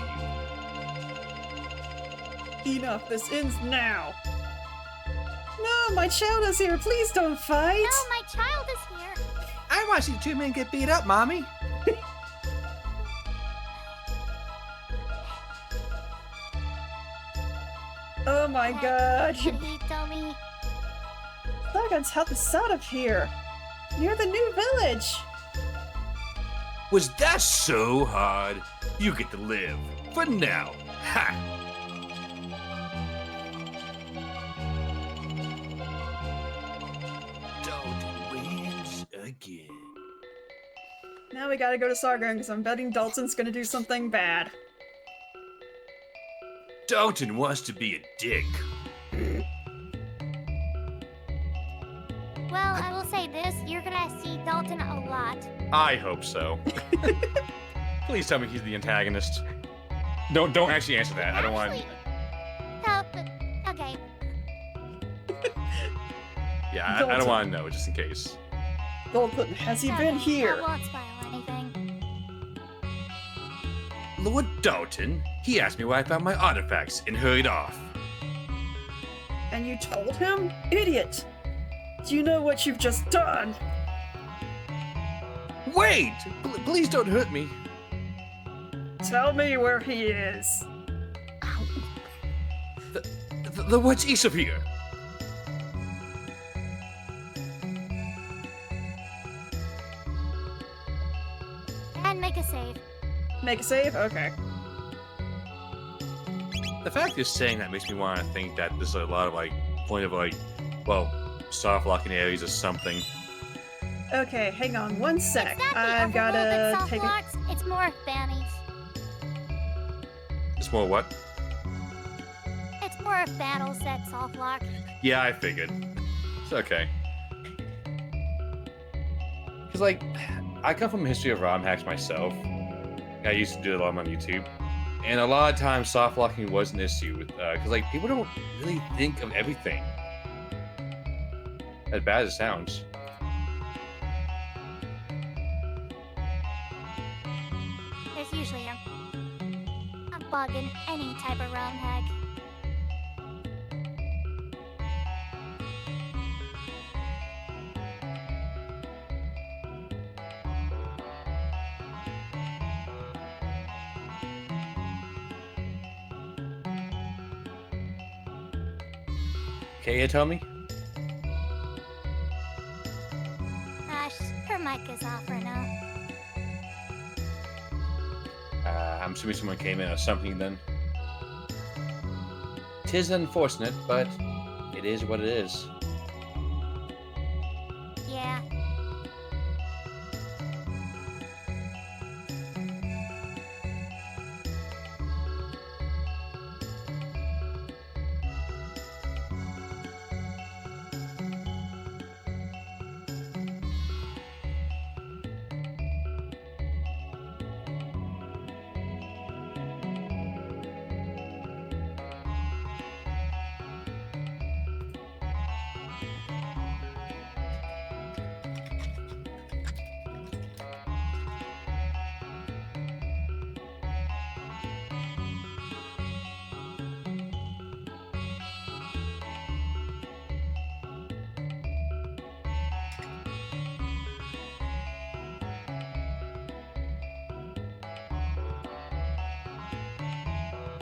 you? Enough, this ends now. No, my child is here. Please don't fight. No, my child is here. I want to see two men get beat up, Mommy. Oh my god. Can he tell me? Sargon's help us out of here. Near the new village. Was that so hard? You get to live. For now. Ha! Dalton wins again. Now we gotta go to Sargon because I'm betting Dalton's gonna do something bad. Dalton wants to be a dick. Well, I will say this: you're gonna see Dalton a lot. I hope so. Please tell me he's the antagonist. Don't actually answer that. I don't want. No, but okay. Yeah, I don't want to know, just in case. Dalton, has he been I here? won't spoil anything. Lord Dalton, he asked me where I found my artifacts and hurried off. And you told him? Idiot! Do you know what you've just done? Wait! Please don't hurt me. Tell me where he is. The what's east of here? And make a save. Make a save? Okay. The fact you're saying that makes me want to think that there's a lot of point of well, soft locking areas or something. Okay, hang on one sec. It's not the I've overworld gotta that soft take a... locks, it's more fannies. It's more what? It's more battles that soft lock. Yeah, I figured. It's okay. Because, I come from a history of ROM hacks myself. I used to do it a lot on YouTube. And a lot of times, soft locking was an issue. Because, people don't really think of everything. As bad as it sounds. There's usually a bug in any type of ROM hack. Okay, you tell me? Gosh, her mic is off right now. I'm assuming someone came in or something then. 'Tis unfortunate, but it is what it is. Yeah.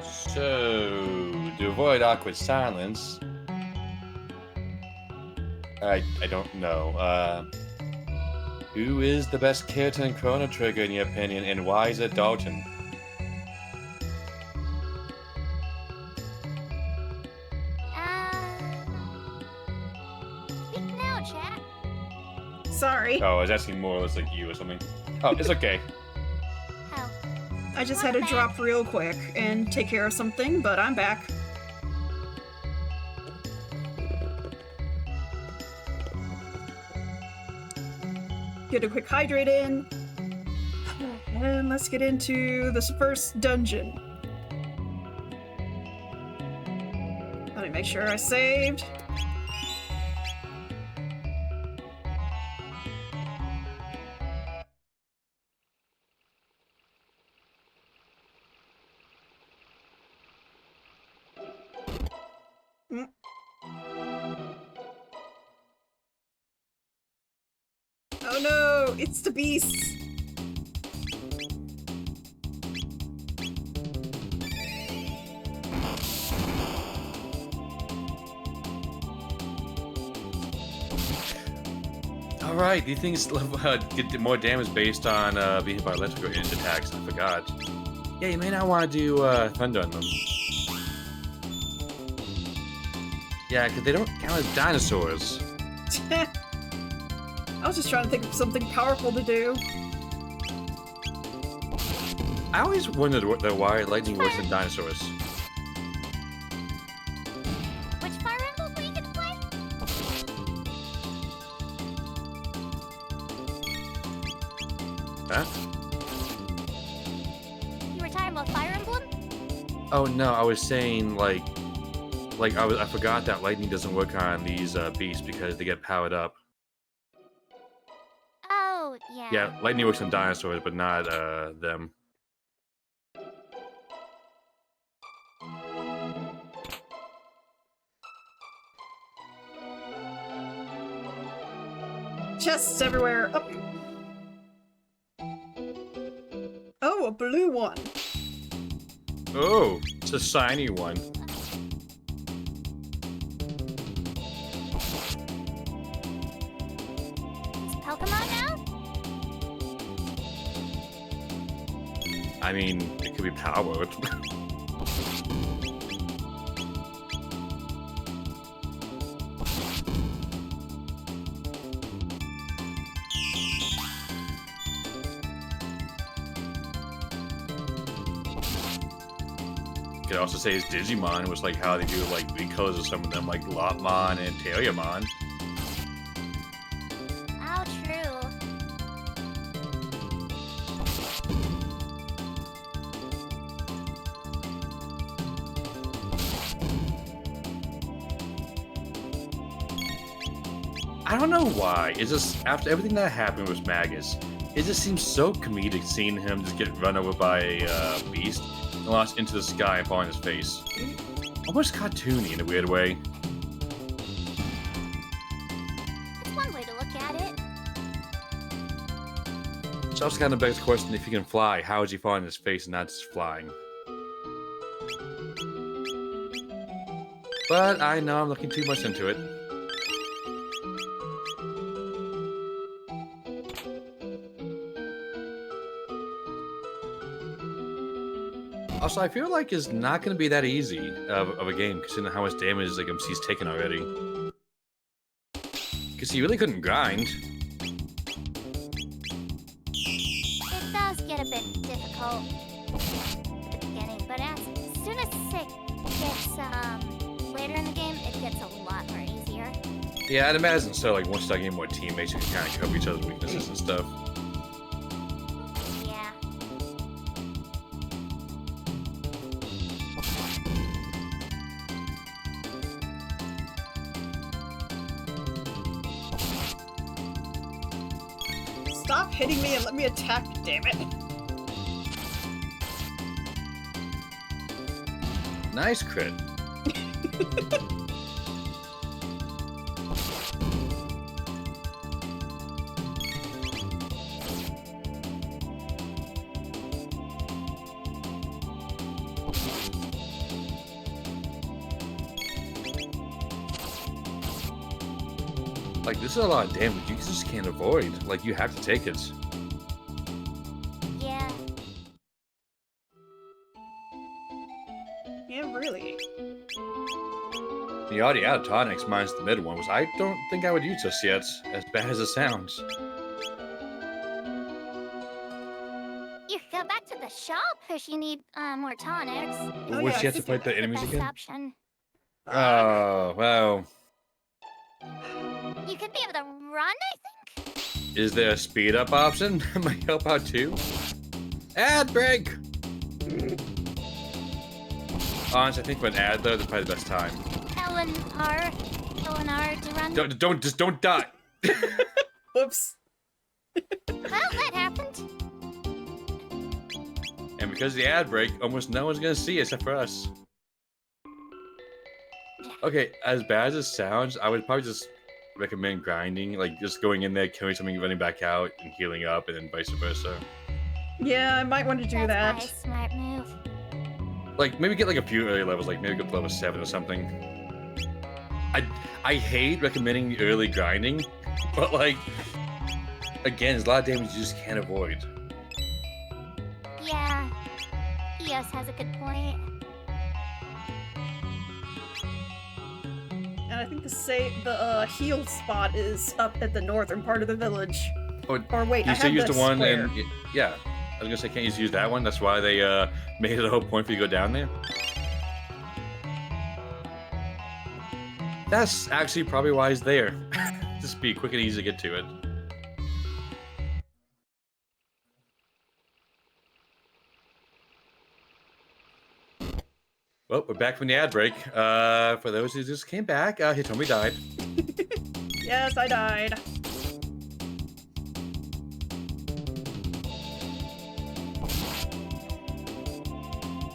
So, to avoid awkward silence, I don't know. Who is the best character in Chrono Trigger in your opinion, and why is it Dalton? Speak now, chat. Sorry. Oh, I was asking more or less like you or something. Oh, it's okay. Oh. I just had to drop real quick and take care of something, but I'm back. Get a quick hydrate in. And let's get into this first dungeon. Let me make sure I saved. Mm. Oh no, it's the beasts. Alright, these things get more damage based on being hit by electrical attacks. I forgot. Yeah, you may not want to do thunder on them. Yeah, because they don't count as dinosaurs. I was just trying to think of something powerful to do. I always wondered why lightning worse than dinosaurs. Which Fire Emblem were you gonna play? Huh? You were talking about Fire Emblem? Oh no, I was saying like I forgot that lightning doesn't work on these beasts because they get powered up. Oh, yeah. Yeah, lightning works on dinosaurs, but not them. Chests everywhere. Up. Oh, a blue one. Oh, it's a shiny one. It's Pokemon now? I mean, it could be powered. You could also say it's Digimon, which like how they do like recolors of some of them, like Lopmon and Terriermon. Oh, true. I don't know why. It's just after everything that happened with Magus, it just seems so comedic seeing him just get run over by a beast and launched into the sky and fall on his face. Almost cartoony in a weird way. That's one way to look at it. It's also kind of begs the question, if he can fly, how is he falling on his face and not just flying? But I know I'm looking too much into it. Also, I feel like it's not going to be that easy of a game, considering how much damage like MC's taken already. Because he really couldn't grind. It does get a bit difficult at the beginning, but as soon as it gets later in the game, it gets a lot more easier. Yeah, I'd imagine so. Like once you start getting more teammates, you can kind of cover each other's weaknesses and stuff. Yeah. Stop hitting me and let me attack, damn it. Nice crit. Like, this is a lot of damage you just can't avoid. Like, you have to take it. Yeah. Yeah, really. The already out of tonics minus the mid one, which I don't think I would use just yet, as bad as it sounds. You can go back to the shop if you need more tonics. Oh, Would yeah, you have to it's fight the The enemies best again? option. Oh, well. You could be able to run, I think. Is there a speed up option that might help out too? Ad break! Honestly, I think with an ad though, that's probably the best time. LNR to run. Don't die! Whoops. Well, that happened. And because of the ad break, almost no one's gonna see except for us. Okay, as bad as it sounds, I would probably just recommend grinding, like just going in there, killing something, running back out, and healing up, and then vice versa. Yeah, I might want to do that. That's probably a smart move. Like maybe get like a few early levels, like maybe go to level 7 or something. I hate recommending the early grinding, but like again, there's a lot of damage you just can't avoid. Yeah. EOS has a good point. And I think the heal spot is up at the northern part of the village. Oh, Or wait, you I still have use the the one, square. and yeah, I was gonna say can't use that one. That's why they made it a whole point for you to go down there. That's actually probably why it's there. Just be quick and easy to get to it. Well, we're back from the ad break. For those who just came back, Hitomi died. Yes, I died.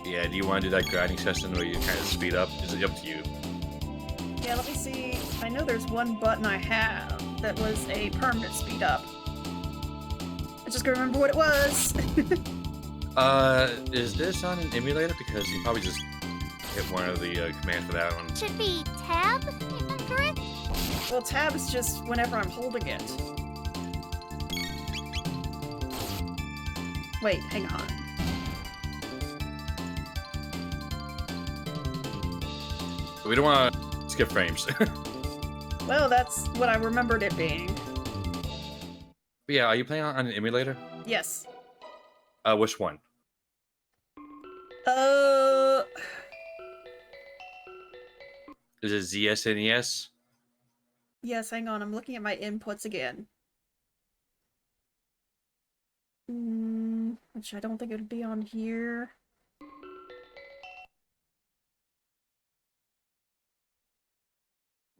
Yeah, do you want to do that grinding session where you kind of speed up? Is it up to you? Yeah, let me see. I know there's one button I have that was a permanent speed up. I just gotta remember what it was. Is this on an emulator? Because you probably just hit one of the commands for that one. Should be tab, if I'm correct. Well, tab is just whenever I'm holding it. Wait, hang on. We don't want to skip frames. Well, that's what I remembered it being. But yeah, are you playing on an emulator? Yes. Which one? Is it ZSNES? Yes, hang on. I'm looking at my inputs again. Which I don't think it would be on here.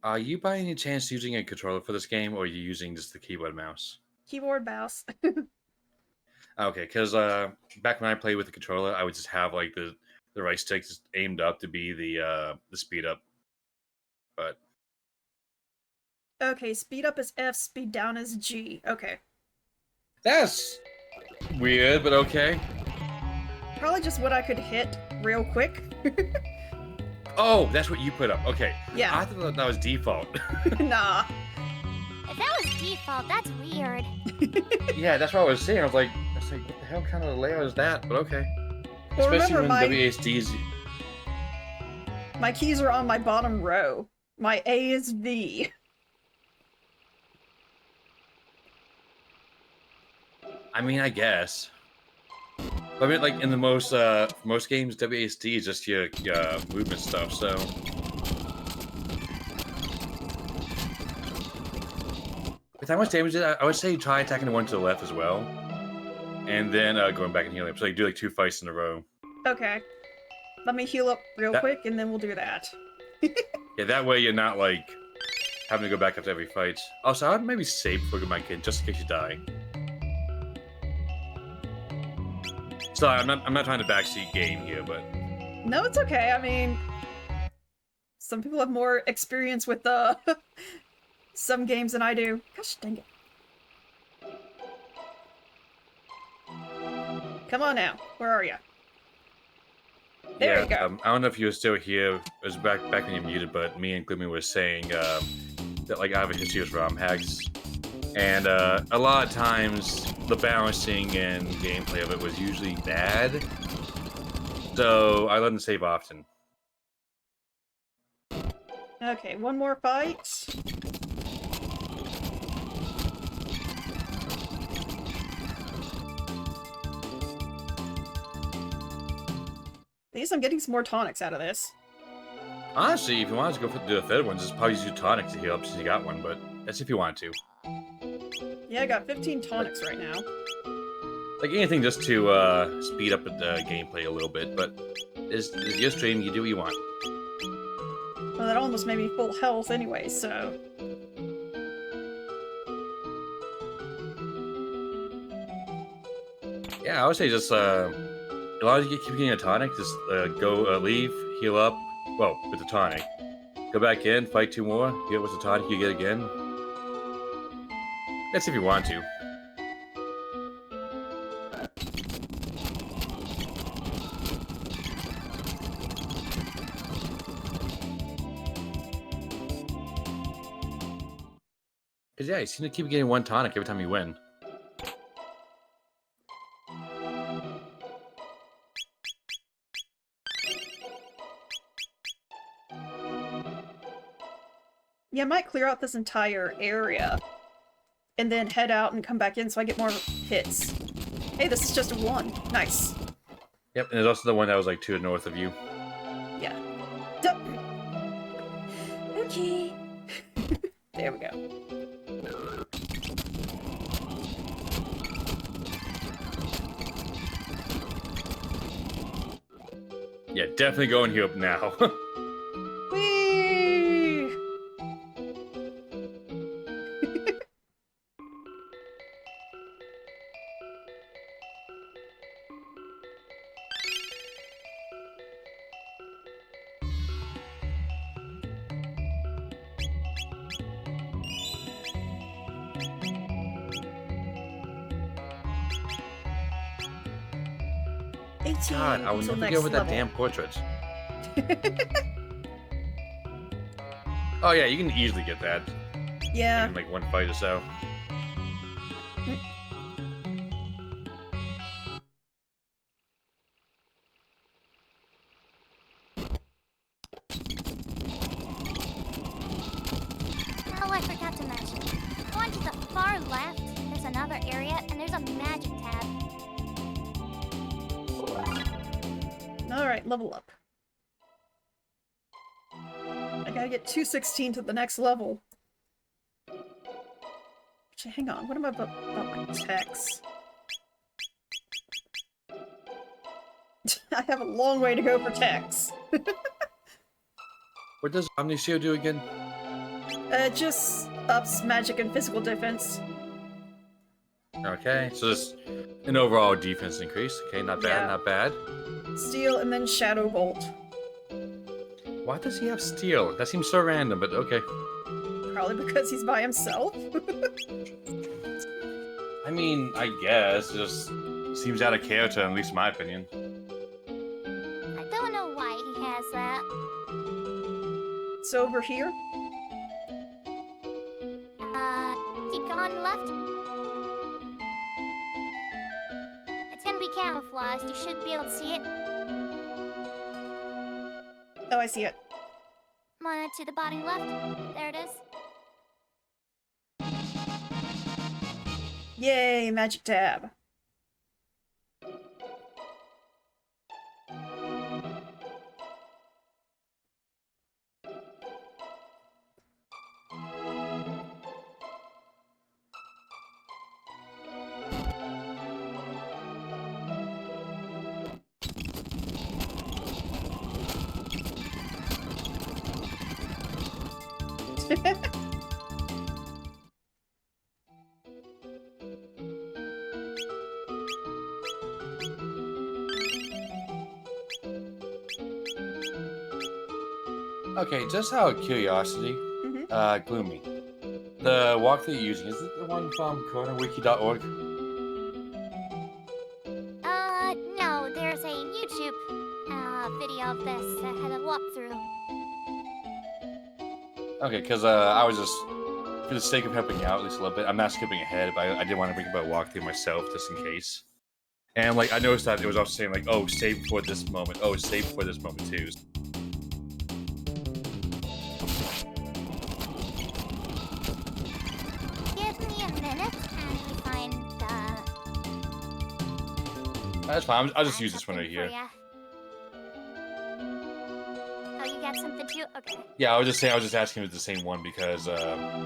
Are you by any chance using a controller for this game, or are you using just the keyboard and mouse? Keyboard mouse. Okay, because back when I played with the controller, I would just have like the right stick just aimed up to be the speed up. But Okay, speed up is F, speed down is G. Okay. that's weird, but okay. Probably just what I could hit real quick. Oh, that's what you put up. Okay. Yeah. I thought that was default. Nah. If that was default, that's weird. Yeah, that's what I was saying. I was like, what the hell kind of layout is that? But okay. Well, Especially remember when my WASD's. my keys are on my bottom row. My A is V. I mean, I guess. But I mean, like in the most games, WASD is just your movement stuff. So. With how much damage did I would say try attacking the one to the left as well, and then going back and healing. So you do like 2 fights in a row. Okay. Let me heal up real quick and then we'll do that. Yeah, that way you're not like having to go back after every fight. Also, I'd maybe save before my kid just in case you die. Sorry, I'm not trying to backseat game here, but No, it's okay. I mean, some people have more experience with some games than I do. Gosh dang it. Come on now. Where are you? There yeah, you go. I don't know if you were still here. It was back when you muted, but me and Gloomy were saying that like I have a history with ROM hacks, and a lot of times the balancing and gameplay of it was usually bad. So I let them save often. Okay, one more fight. At least I'm getting some more tonics out of this. Honestly, if you wanted to go for do the third one, just probably use your tonic to heal up since you got one, but that's if you want to. Yeah, I got 15 tonics right now. Like anything just to speed up the gameplay a little bit, but is your stream, you do what you want. Well, that almost made me full health anyway, so... Yeah, I would say just as long as you keep getting a tonic, just go leave, heal up. Well, with the tonic, go back in, fight 2 more, get with the tonic you get again. That's if you want to. Cause yeah, you seem to keep getting 1 tonic every time you win. Yeah, I might clear out this entire area. And then head out and come back in so I get more hits. Hey, this is just a 1. Nice. Yep, and there's also the one that was like 2 north of you. Yeah. Okay. There we go. Yeah, definitely going here up now. Whee! God, I will until never next get over that level. damn portrait. Oh yeah, you can easily get that Yeah. in like 1 fight or so. Oh, I forgot to mention. Going to the far left, there's another area, and there's a magic tab. Alright, level up. I gotta get 216 to the next level. Actually, hang on, what am I about my text? I have a long way to go for text. What does Omniseo do again? It just ups magic and physical defense. Okay, so just an overall defense increase. Okay, not bad, Yeah. not bad. Steel and then Shadow Bolt. Why does he have steel? That seems so random, but okay. Probably because he's by himself. I mean, I guess. It just seems out of character, at least in my opinion. I don't know why he has that. So over here, Keep going left. It's gonna be camouflaged. You should be able to see it. oh, I see it. Come on to the bottom left. There it is. Yay, magic tab. Okay, just out of curiosity, Mhm. Gloomy. The walkthrough you're using, is it the one from chronowiki.org? No, there's a YouTube video of this that had a walkthrough. Okay, because I was just for the sake of helping out at least a little bit, I'm not skipping ahead, but I did want to bring up a walkthrough myself just in case. And like I noticed that it was also saying like, oh, save for this moment. Oh, save for this moment too. Give me a minute and we find That's fine. I'll just use this one right something for here. ya. Oh, you got something too? Okay. Yeah, I was just saying. I was just asking if it's the same one because, like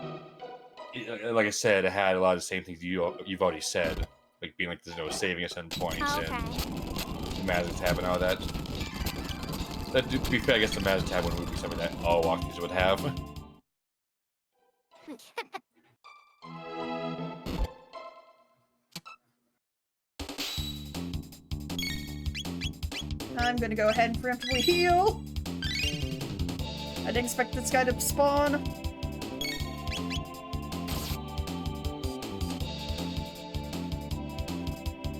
I said, it had a lot of the same things you've already said, like being like saving at certain points Oh, okay. and the magic tab and all that. But to be fair, I guess the magic tab one would be something that all walkthroughs would have. I'm gonna go ahead and preemptively heal. I didn't expect this guy to spawn.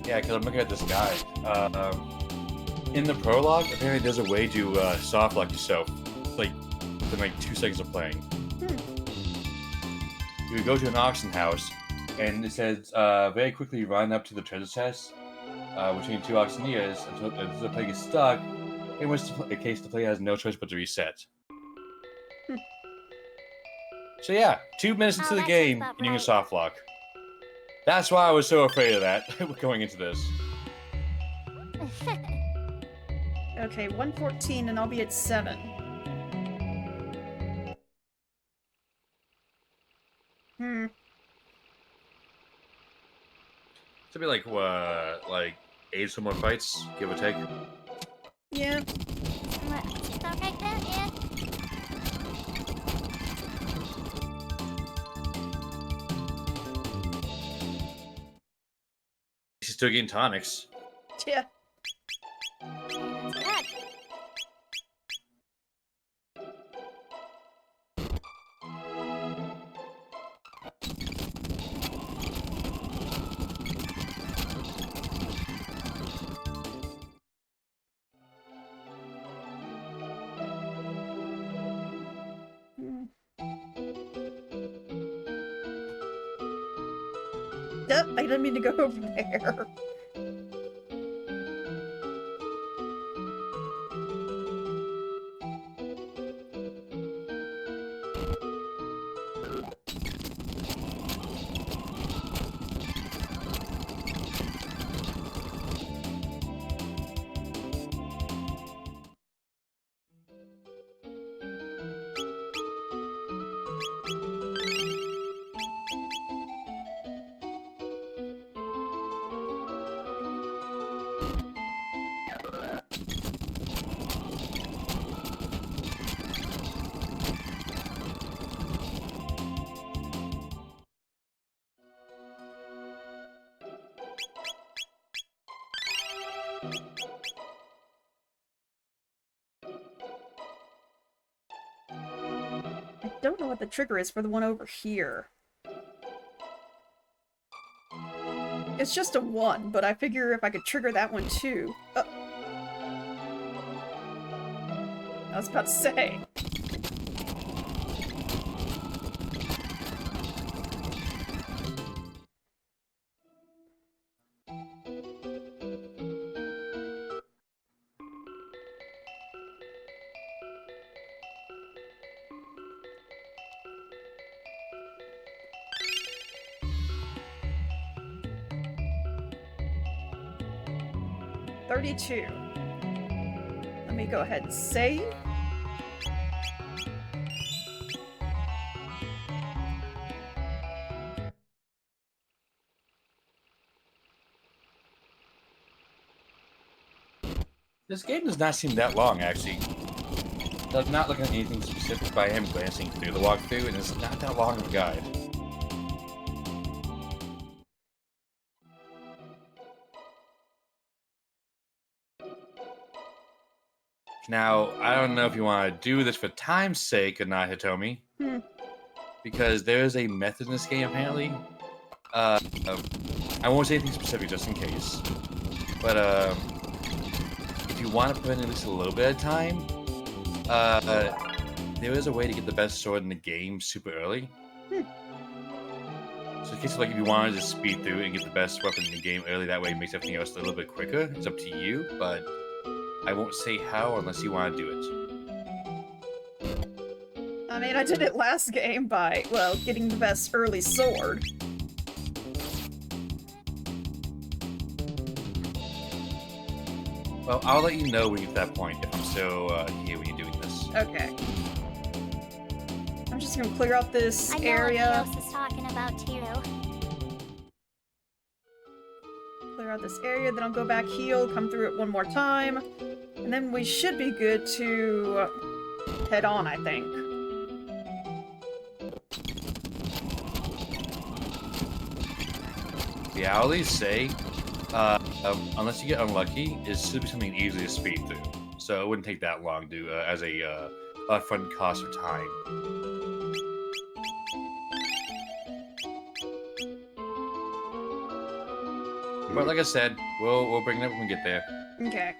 Yeah, because I'm looking at this guide. In the prologue, apparently there's a way to soft lock yourself, like within like 2 seconds of playing. You go to an auction house, and it says very quickly run up to the treasure chest between 2 auctioneers until the player gets stuck, in which case the player has no choice but to reset. So yeah, 2 minutes into Oh, the that game, sounds about and you can right. soft lock. That's why I was so afraid of that going into this. Okay, 114 and I'll be at 7. It'll be like 8 or so more fights, give or take. Yeah. Stuff like that, yeah. She's still getting tonics. Yeah. That's good. Yep, I didn't mean to go over there. I don't know what the trigger is for the one over here. It's just a 1, but I figure if I could trigger that one too. I was about to say. $32. Let me go ahead and save. This game does not seem that long, actually. I'm not looking at anything specific, but I am glancing through the walkthrough, and it's not that long of a guide. Now, I don't know if you want to do this for time's sake or not, Hitomi. Because there is a method in this game, apparently. I won't say anything specific just in case. But, if you want to put in at least a little bit of time, there is a way to get the best sword in the game super early. So in case like if you wanted to speed through and get the best weapon in the game early, that way it makes everything else a little bit quicker. It's up to you, but I won't say how unless you want to do it. I mean, I did it last game by, well, getting the best early sword. Well, I'll let you know when you get to that point if I'm still here when you're doing this. Okay. I'm just gonna clear out this I know area. what Kios is talking about too. Clear out this area, then I'll go back, heal, come through it one more time, and then we should be good to head on, I think. Yeah, I'll at least say, unless you get unlucky, it should be something easy to speed through. So it wouldn't take that long to as a upfront cost of time. But like I said, we'll bring it up when we get there. Okay.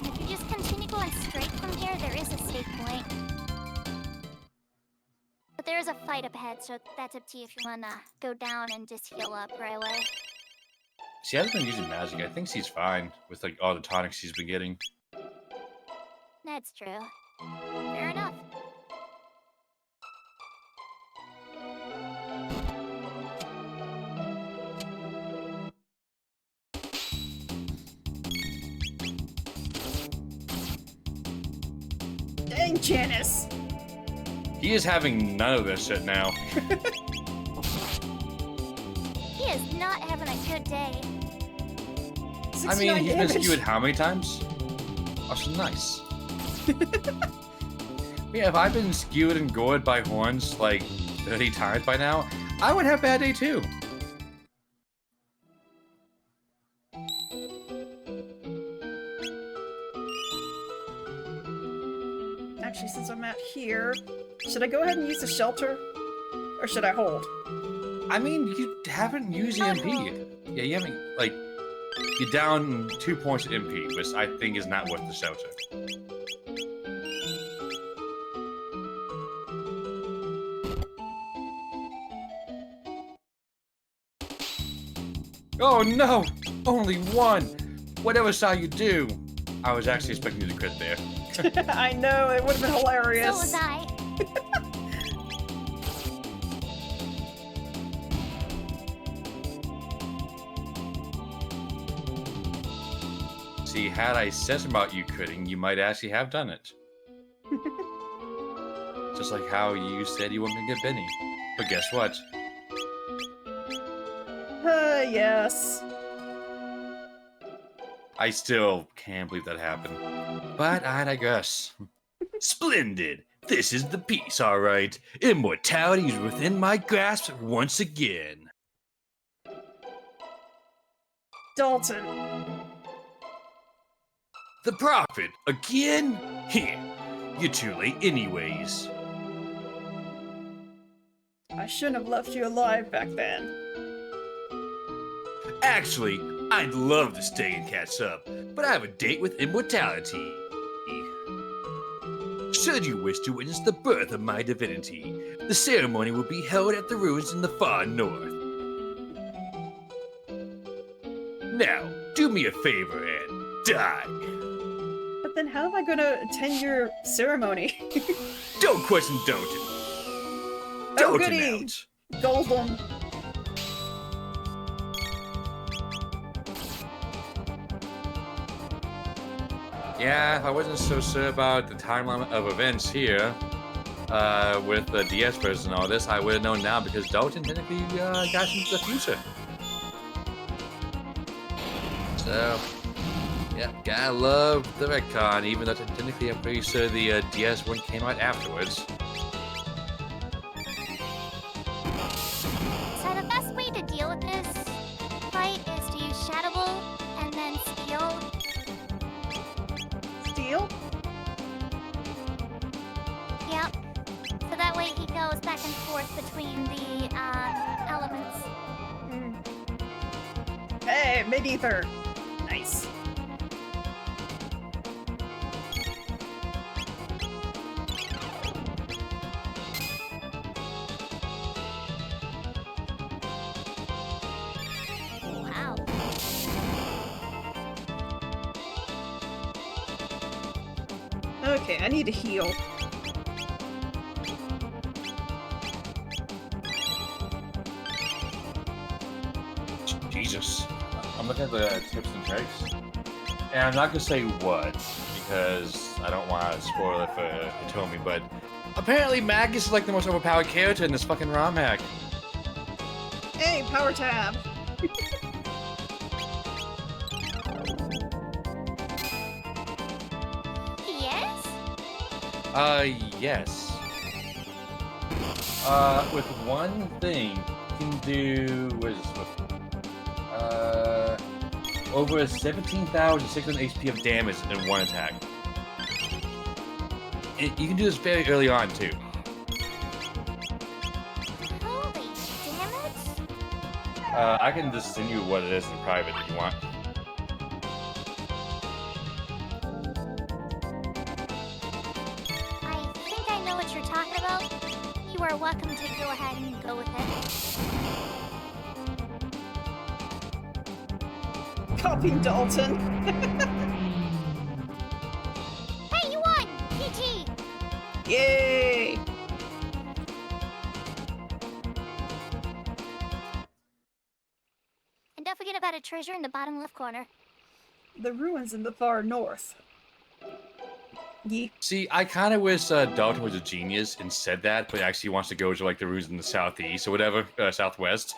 If you just continue going straight from here, there is a save point. But there is a fight up ahead, so that's up to you if you wanna go down and just heal up right away. She hasn't been using magic. I think she's fine with like all the tonics she's been getting. That's true. Fair enough. Dang, Janice! He is having none of this shit now. He is not having a good day. I mean, 69 he's been damage. skewed how many times? Oh, so nice. Yeah, if I've been skewed and gored by horns like 30 times by now, I would have a bad day too. Actually, since I'm out here, should I go ahead and use the shelter? Or should I hold? I mean, you haven't used MP. Yeah, you haven't, like, you're down 2 points of MP, which I think is not worth the shelter. Oh no! Only one! Whatever saw you do? I was actually expecting you to crit there. I know, it would have been hilarious. So was I. See, had I said something about you critting, you might actually have done it. Just like how you said you weren't gonna get Benny. But guess what? Yes. I still can't believe that happened. But I digress. Splendid! This is the piece, alright. Immortality is within my grasp once again. Dalton. The Prophet, again? Here. You're too late anyways. I shouldn't have left you alive back then. Actually, I'd love to stay and catch up, but I have a date with immortality. Should you wish to witness the birth of my divinity, the ceremony will be held at the ruins in the far north. Now, do me a favor and die. But then how am I gonna attend your ceremony? Don't question Doten. Oh, Doten goody. out. Golden. Yeah, if I wasn't so sure about the timeline of events here, with the DS version and all this, I would have known now because Dalton technically got into the future. So, yeah, gotta love the retcon, even though technically I'm pretty sure the DS one came out afterwards. So the best way to deal with this fight is to use Shadow Ball and then Steel. Steel? Yep. So that way he goes back and forth between the elements. Hmm. Hey, mid-ether. Nice. Okay, I need to heal. Jesus. I'm looking at the tips and tricks. And I'm not gonna say what, because I don't want to spoil it for Hitomi, but apparently Magus is like the most overpowered character in this fucking ROM hack. Hey, power tab! Yes? Yes. With one thing, you can do, what is this with? Over 17,600 HP of damage in one attack. You can do this very early on, too. Holy damage? I can just send you what it is in private if you want. I think I know what you're talking about. You are welcome to go ahead and go with it. Copying Dalton! Hey, you won! GG! Yay! And don't forget about a treasure in the bottom left corner. The ruins in the far north. Ye. See, I kind of wish Dalton was a genius and said that, but actually wants to go to like the ruins in the southeast or whatever, southwest.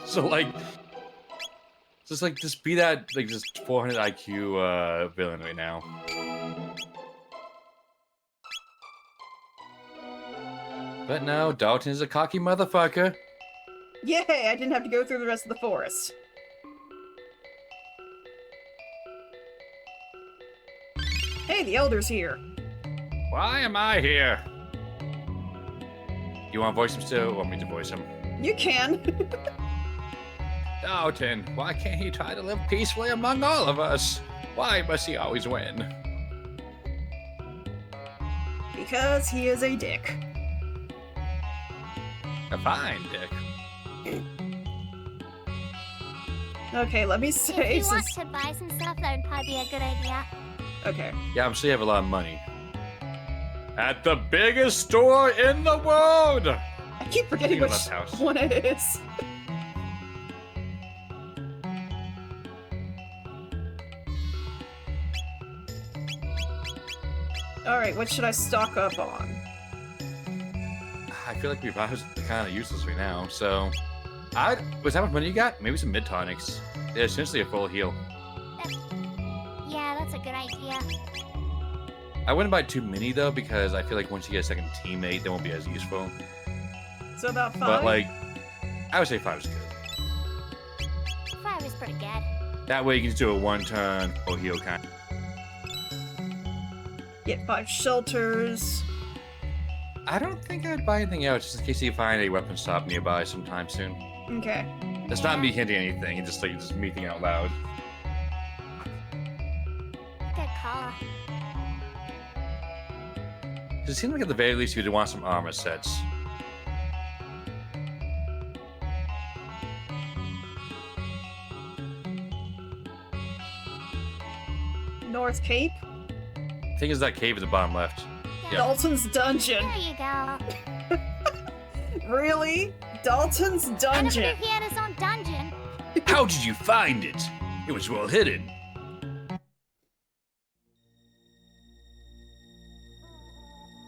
So like, just be that like just 400 IQ villain right now. But no, Dalton is a cocky motherfucker. Yay! I didn't have to go through the rest of the forest. Hey, the Elder's here. Why am I here? You want to voice him still? Or want me to voice him? You can. Dalton, why can't he try to live peacefully among all of us? Why must he always win? Because he is a dick. A fine dick. Okay, let me If say you want since... to buy some stuff, that would probably be a good idea. Okay. Yeah, I'm sure you have a lot of money. At the biggest store in the world! I keep forgetting Think of which that house. one it is. Alright, what should I stock up on? I feel like Revive's kind of useless right now, so... Was that much money you got? Maybe some mid-tonics. They're essentially a full heal. Yeah, that's a good idea. I wouldn't buy too many, though, because I feel like once you get a second teammate, they won't be as useful. So about 5? But, like, I would say 5 is good. 5 is pretty good. That way you can just do a one-turn full heal kind. Get 5 shelters. I don't think I'd buy anything else, just in case you find a weapon shop nearby sometime soon. Okay. That's not me hinting anything, it's just like just me thinking out loud. Good call. It seems like at the very least you'd want some armor sets. North Cape. Thing is that cave at the bottom left. Yeah. Dalton's Dungeon. There you go. Really? Dalton's I never Dungeon. knew he had his own dungeon. How did you find it? It was well hidden.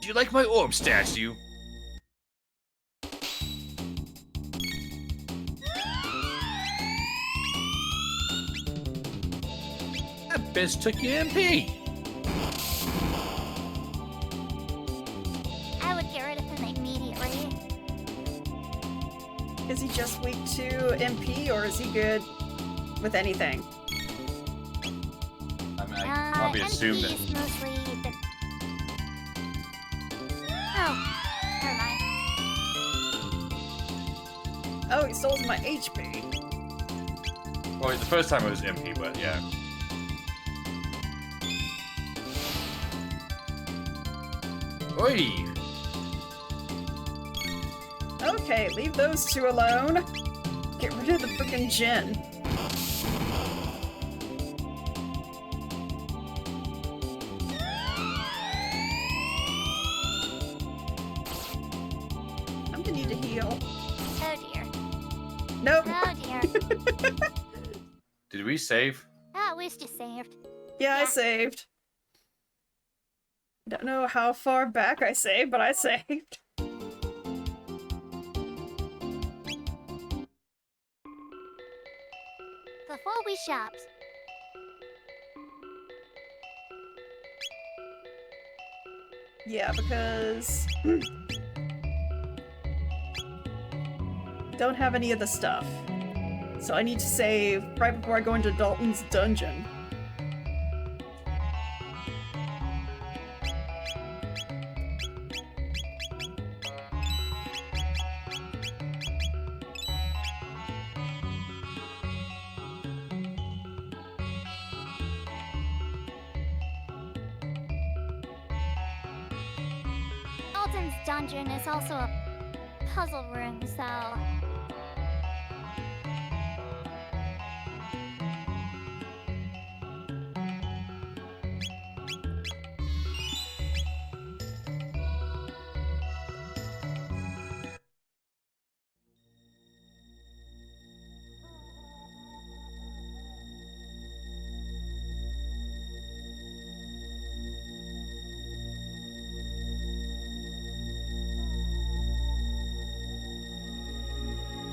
Do you like my orb statue? That bitch took your MP. I would get rid of him immediately. Is he just weak to MP or is he good with anything? I mean, I probably assumed MP that. is mostly the... Oh, never mind. Oh, he stole my HP. Well, the first time it was MP, but yeah. Oi! Okay, leave those two alone. Get rid of the freaking gin. Nope. Oh dear. Did we save? Oh, at least you saved. Yeah, I Yeah. saved. I don't know how far back I saved, but I saved. Before we shopped. Yeah, because... don't have any of the stuff. So I need to save right before I go into Dalton's dungeon. Alden's dungeon is also a puzzle room, so...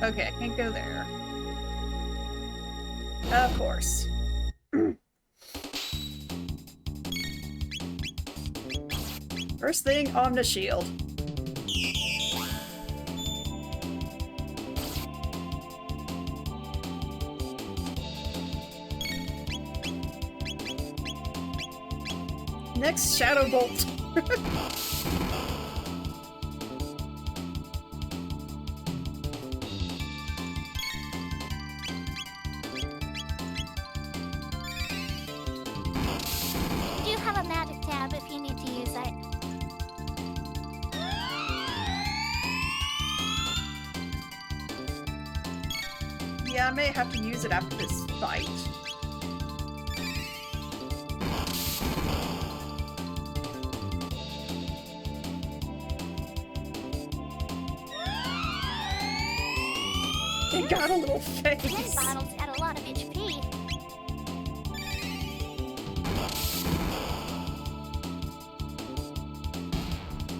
Okay, I can't go there. Of course. First thing, Omnishield. Next, Shadow Bolt. You do have a magic tab if you need to use it. Yeah, I may have to use it after this fight. It got a little Many face. bottles got a lot of HP.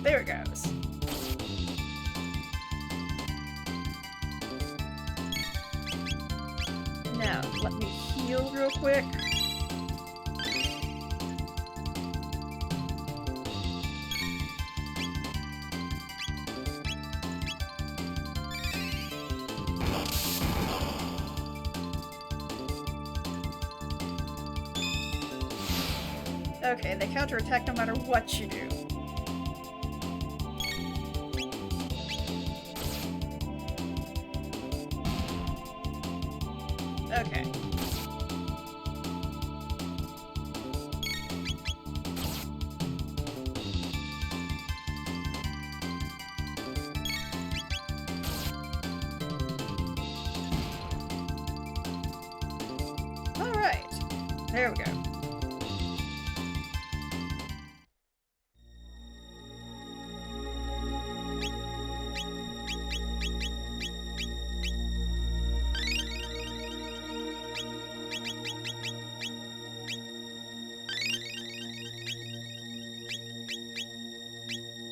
There it goes. Now, let me heal real quick. Okay, they counterattack no matter what you do. Okay. All right. There we go.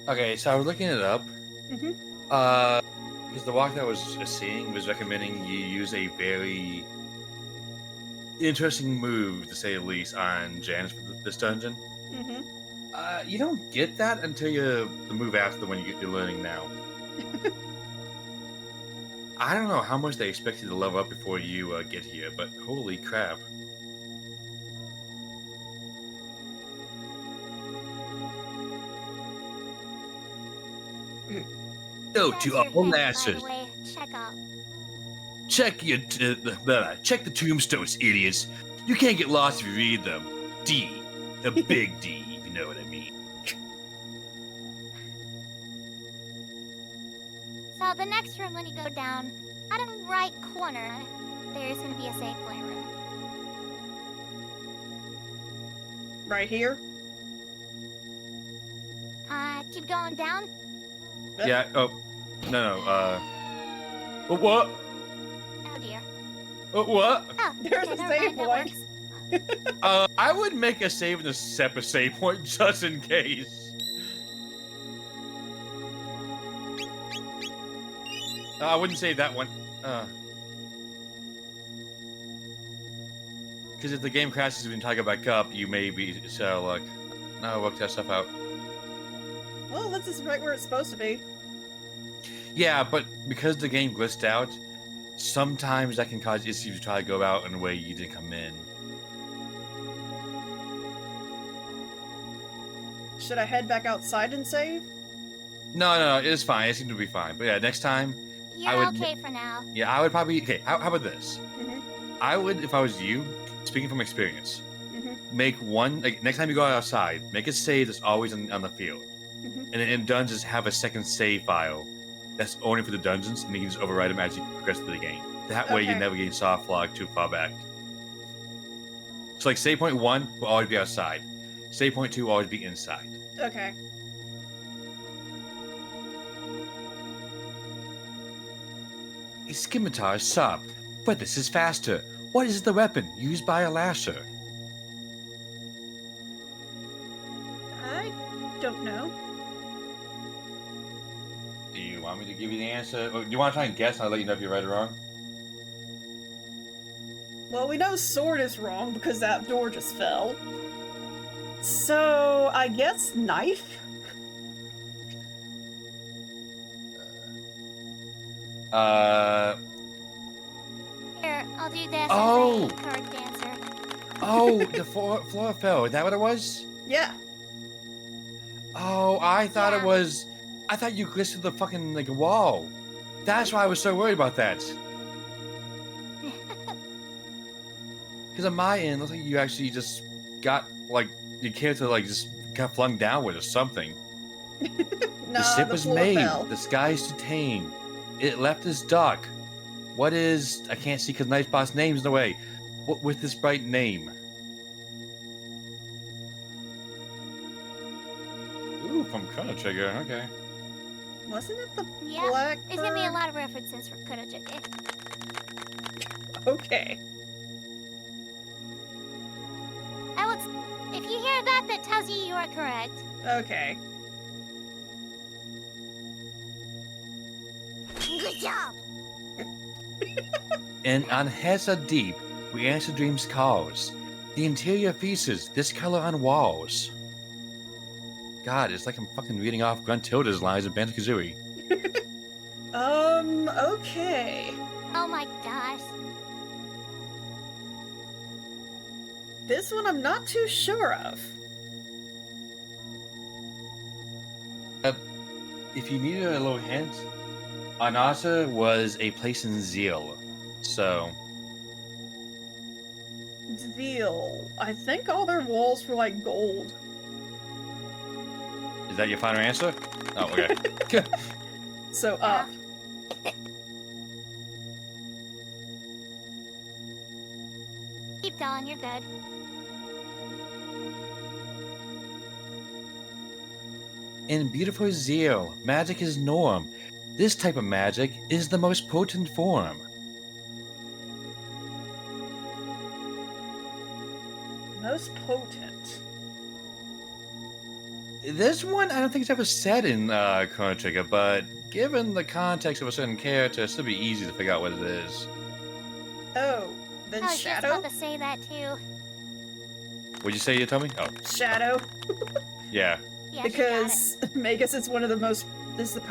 Okay, so I was looking it up. Mhm. Because the walk that I was seeing was recommending you use a very interesting move, to say the least, on Janice for this dungeon. Mhm. You don't get that until the move after the one you're learning now. I don't know how much they expect you to level up before you get here, but holy crap. Oh, That's to your all hint, by answers. the way. Check out. Check the tombstones, idiots. You can't get lost if you read them. D, a big D, if you know what I mean. So the next room when you go down, bottom right corner, there's gonna be a save point room. Right here. Keep going down. Yeah. Oh, no. What? What? Oh, There's okay, a never save mind, that point. works. I would make a save in a separate save point just in case. I wouldn't save that one. Because if the game crashes and you try to go back up, you may be so like, no, work that stuff out. Well, this is right where it's supposed to be. Yeah, but because the game glitched out, sometimes that can cause issues to try to go out in a way you didn't come in. Should I head back outside and save? No, it's fine. It seemed to be fine. But yeah, next time, You're would- okay for now. yeah, I would probably. Okay, how about this? Mhm. I would, if I was you, speaking from experience, Mhm. make one. Like, next time you go outside, make a save that's always on the field, Mhm. and then in dungeons have a second save file that's only for the dungeons, and you can just override them as you progress through the game. That way, you Okay. never get soft locked too far back. So, like, save point 1 will always be outside. Save point 2 will always be inside. Okay. A scimitar sub, but this is faster. What is the weapon used by a lasher? I don't know. Do you want me to give you the answer? Or do you want to try and guess? And I'll let you know if you're right or wrong. Well, we know sword is wrong because that door just fell. So, I guess knife? Here, I'll do this Oh. as a correct answer. Oh, the floor fell. Is that what it was? Yeah. Oh, I thought Yeah. it was. I thought you glitched through the fucking like wall. That's why I was so worried about that. Because on my end, it looks like you actually just got like your character like just got flung downward or something. Nah, The ship the was floor made. fell. The sky's too tame. It left its dock. What is? I can't see because Nightbot's name's in the way. What with this bright name? Ooh, from Chrono Trigger. Okay. Wasn't it the Yeah, black there's gonna be a bird? lot of references for Chrono Trigger. Okay. If you hear that, that tells you you are correct. Okay. Good job. And on Hesa Deep, we answer dreams' calls. The interior features this color on walls. God, it's like I'm fucking reading off Gruntilda's lines of Banjo-Kazooie. Okay. Oh my gosh. This one I'm not too sure of. If you needed a little hint, Anasa was a place in Zeal. So, Veal. I think all their walls were like gold. is that your final answer? Oh, okay. So up. Keep going, you're good. In beautiful Zeal, magic is norm. This type of magic is the most potent form. Most potent. This one, I don't think it's ever said in Chrono Trigger, but given the context of a certain character, it's still be easy to figure out what it is. Oh, then I was just Shadow? about to say that too. What'd you say, you told me? Oh, Shadow. yeah. Yeah, Because Magus is one of the most most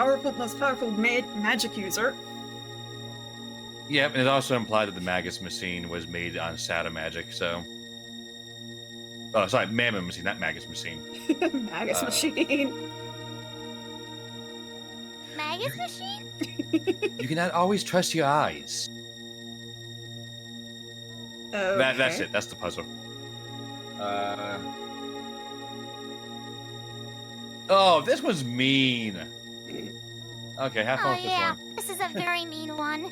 powerful magic user. Yep, and it also implied that the Magus machine was made on Shadow magic, so. Oh, sorry, Mammoth machine, not Magus machine. Magus machine. Magus machine? You cannot always trust your eyes. Okay. That's it, that's the puzzle. Oh, this one's mean. Okay, have fun Oh with this yeah, one. this is a very mean one.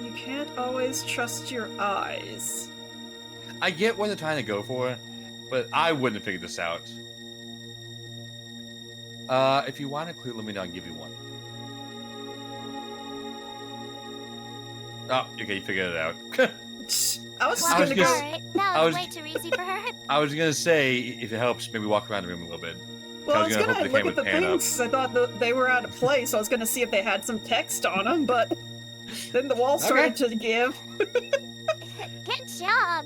You can't always trust your eyes. I get what they're trying to go for, but I wouldn't have figured this out. If you want a clue, let me know. I'll give you one. Oh, okay, you figured it out. I was just Well, gonna go. alright. That I was was- way too easy for her. I was gonna say, if it helps, maybe walk around the room a little bit. Well, I was hope gonna the look camera at the would pan up. things 'cause I thought they were out of place. So I was gonna see if they had some text on them, but then the wall started to give. Good job.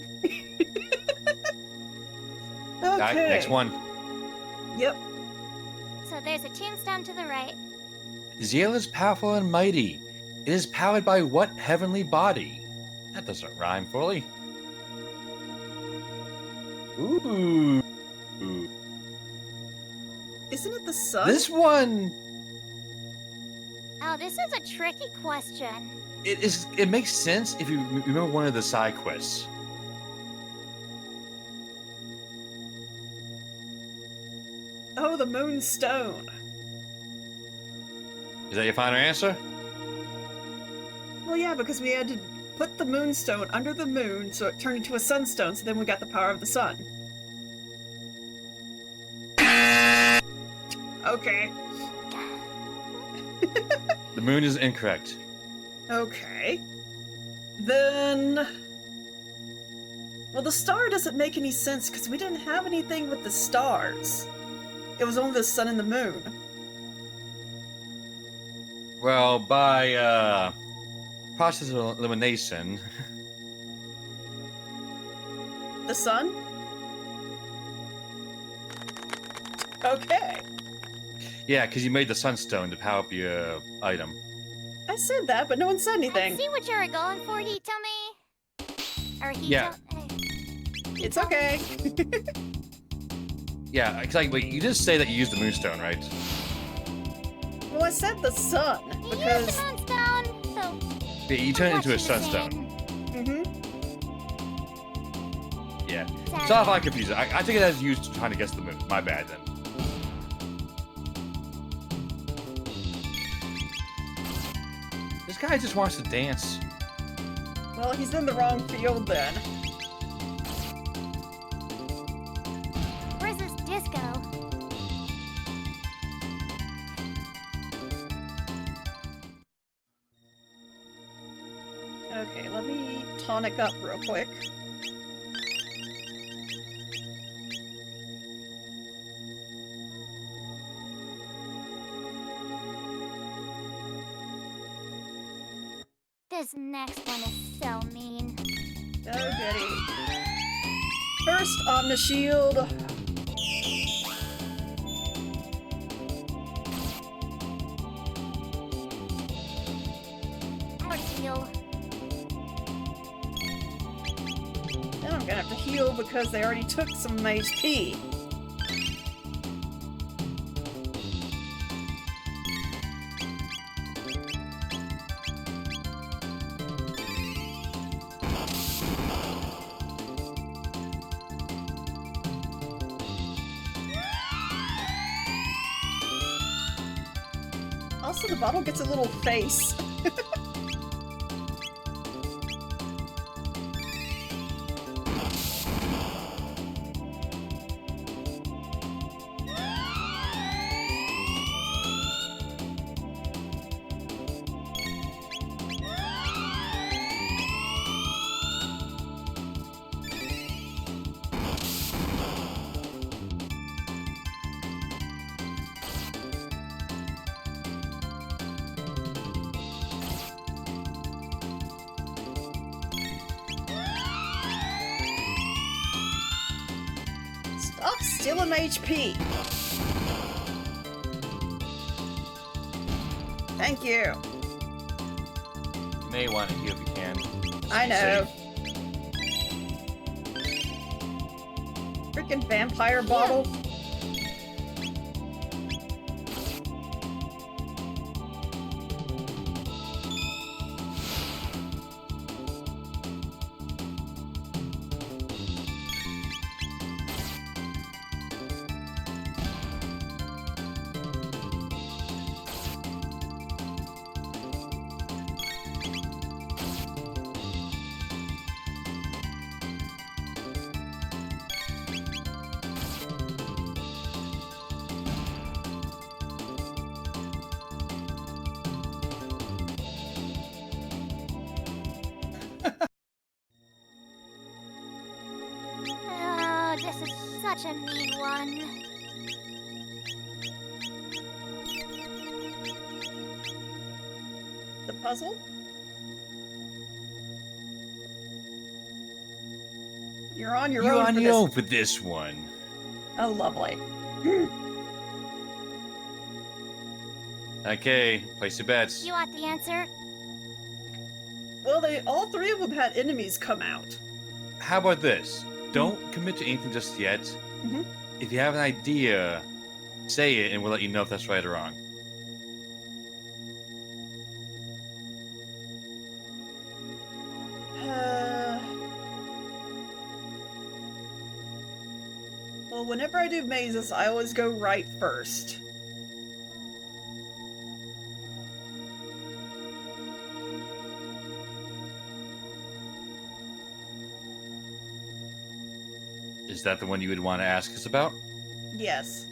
Okay. All right, next one. Yep. So there's a tombstone to the right. Zeal is powerful and mighty. It is powered by what heavenly body? That doesn't rhyme fully. Ooh. Isn't it the sun? This one, Oh, this is a tricky question. it makes sense if you remember one of the side quests. Oh, the moonstone. Is that your final answer? Well, yeah, because we had to put the moonstone under the moon so it turned into a sunstone, so then we got the power of the sun. Okay. The moon is incorrect. Okay. Then... Well, the star doesn't make any sense because we didn't have anything with the stars. It was only the sun and the moon. Well, by process of elimination, The sun? Okay. yeah, because you made the sunstone to power up your item. I said that, but no one said I anything. see what you were going for, Hitomi. Or Hito. Yeah. It's okay. Yeah, it's like, wait, you just say that you used the moonstone, right? Well, I said the sun, You because... used the moonstone, so Yeah, you turn it into a sunstone. Mm-hmm. Yeah. Sorry if I confused it. I think it has used trying to guess the moon. My bad then. This guy just wants to dance. Well, he's in the wrong field then. Where's this disco? Okay, let me tonic up real quick. This next one is so mean. Oh, goody. First, Omnishield. Or heal. Then I'm gonna have to heal because they already took some HP. Also, the bottle gets a little face. Stop stealing my HP. Thank you. You may want to heal if you can. I know. Freaking vampire bottle. such a mean one. The puzzle? You're on your You're own on for your this. own for this one. Oh, lovely. Okay, place your bets. You want the answer? Well, all three of them had enemies come out. How about this? Don't commit to anything just yet. Mhm. If you have an idea, say it and we'll let you know if that's right or wrong. Well, whenever I do mazes, I always go right first. Is that the one you would want to ask us about? Yes.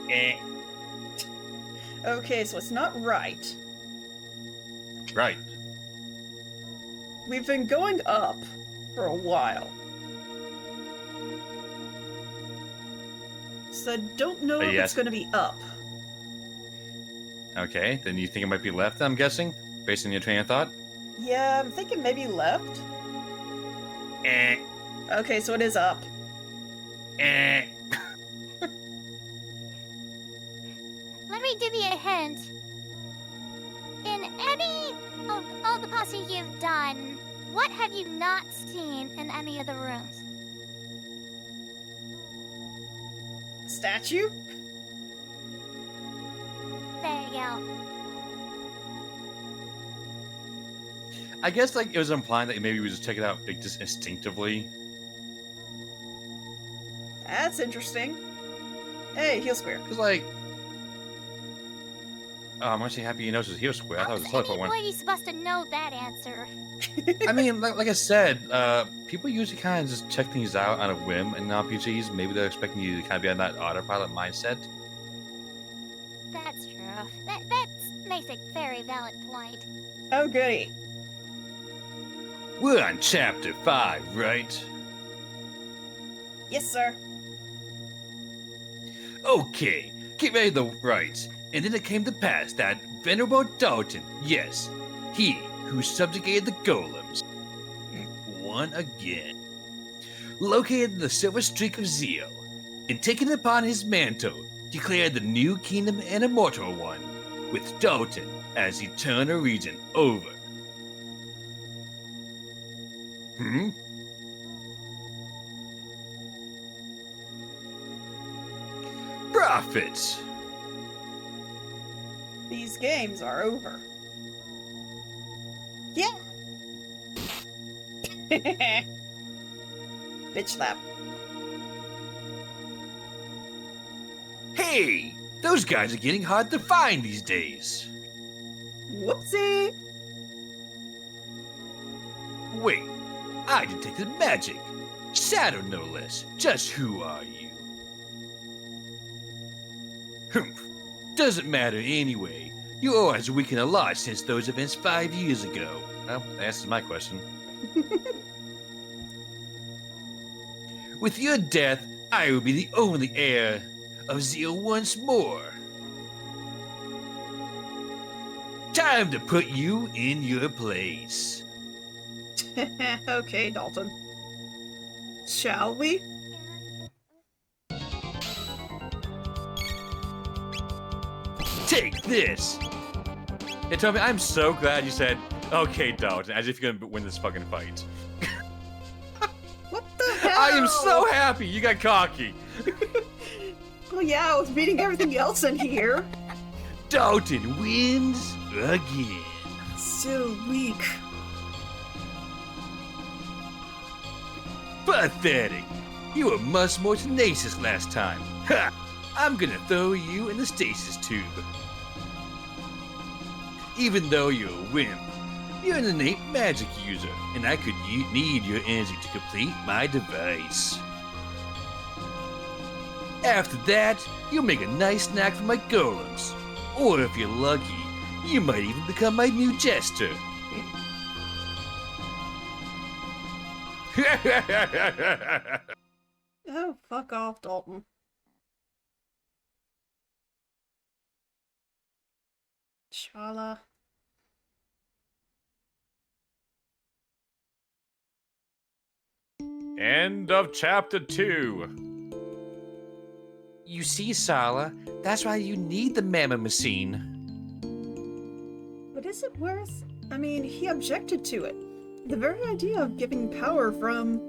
Eh. Okay, so it's not right. Right. We've been going up for a while. So I don't know if yes. it's going to be up. Okay, then you think it might be left, I'm guessing? Based on your train of thought? Yeah, I'm thinking maybe left. Eh. Okay, so it is up. Eh. Let me give you a hint. In any of all the puzzles you've done, what have you not seen in any of the rooms? Statue? There you go. I guess like it was implying that maybe we just check it out like just instinctively. That's interesting. Hey, heal square. Cause like, oh, I'm actually happy you noticed here square. I thought it was a How's teleport one. anybody supposed to know that answer? I mean, like I said, people usually kind of just check things out on a whim in RPGs. Maybe they're expecting you to kind of be on that autopilot mindset. That's true. That makes a very valid point. Oh, goody. We're on chapter 5, right? Yes, sir. Okay, get ready to write. And then it came to pass that Venerable Dalton, yes, he who subjugated the golems, won again, located the silver streak of zeal, and taking upon his mantle, declared the new kingdom an immortal one, with Dalton as eternal regent over. Profits. These games are over. Yeah. Bitch slap. Hey, those guys are getting hard to find these days. Whoopsie. Wait, I detected magic. Shadow, no less. Just who are you? Humph. Doesn't matter anyway. You owe us weakened a lot since those events 5 years ago. Well, that answers my question. With your death, I will be the only heir of Zeal once more. Time to put you in your place. Okay, Dalton. Shall we? Take this! Hey, Toby, I'm so glad you said, okay, Dalton, as if you're gonna win this fucking fight. What the hell? I am so happy you got cocky. Well, yeah, I was beating everything else in here. Dalton wins again. So weak. Pathetic. You were much more tenacious last time. Ha! I'm gonna throw you in the stasis tube. Even though you're a wimp, you're an innate magic user, and I could need your energy to complete my device. After that, you'll make a nice snack for my golems. Or if you're lucky, you might even become my new jester. Oh, fuck off, Dalton. Shala. End of chapter 2. You see, Sala, that's why you need the mammoth machine. But is it worth? I mean, he objected to it. The very idea of giving power from...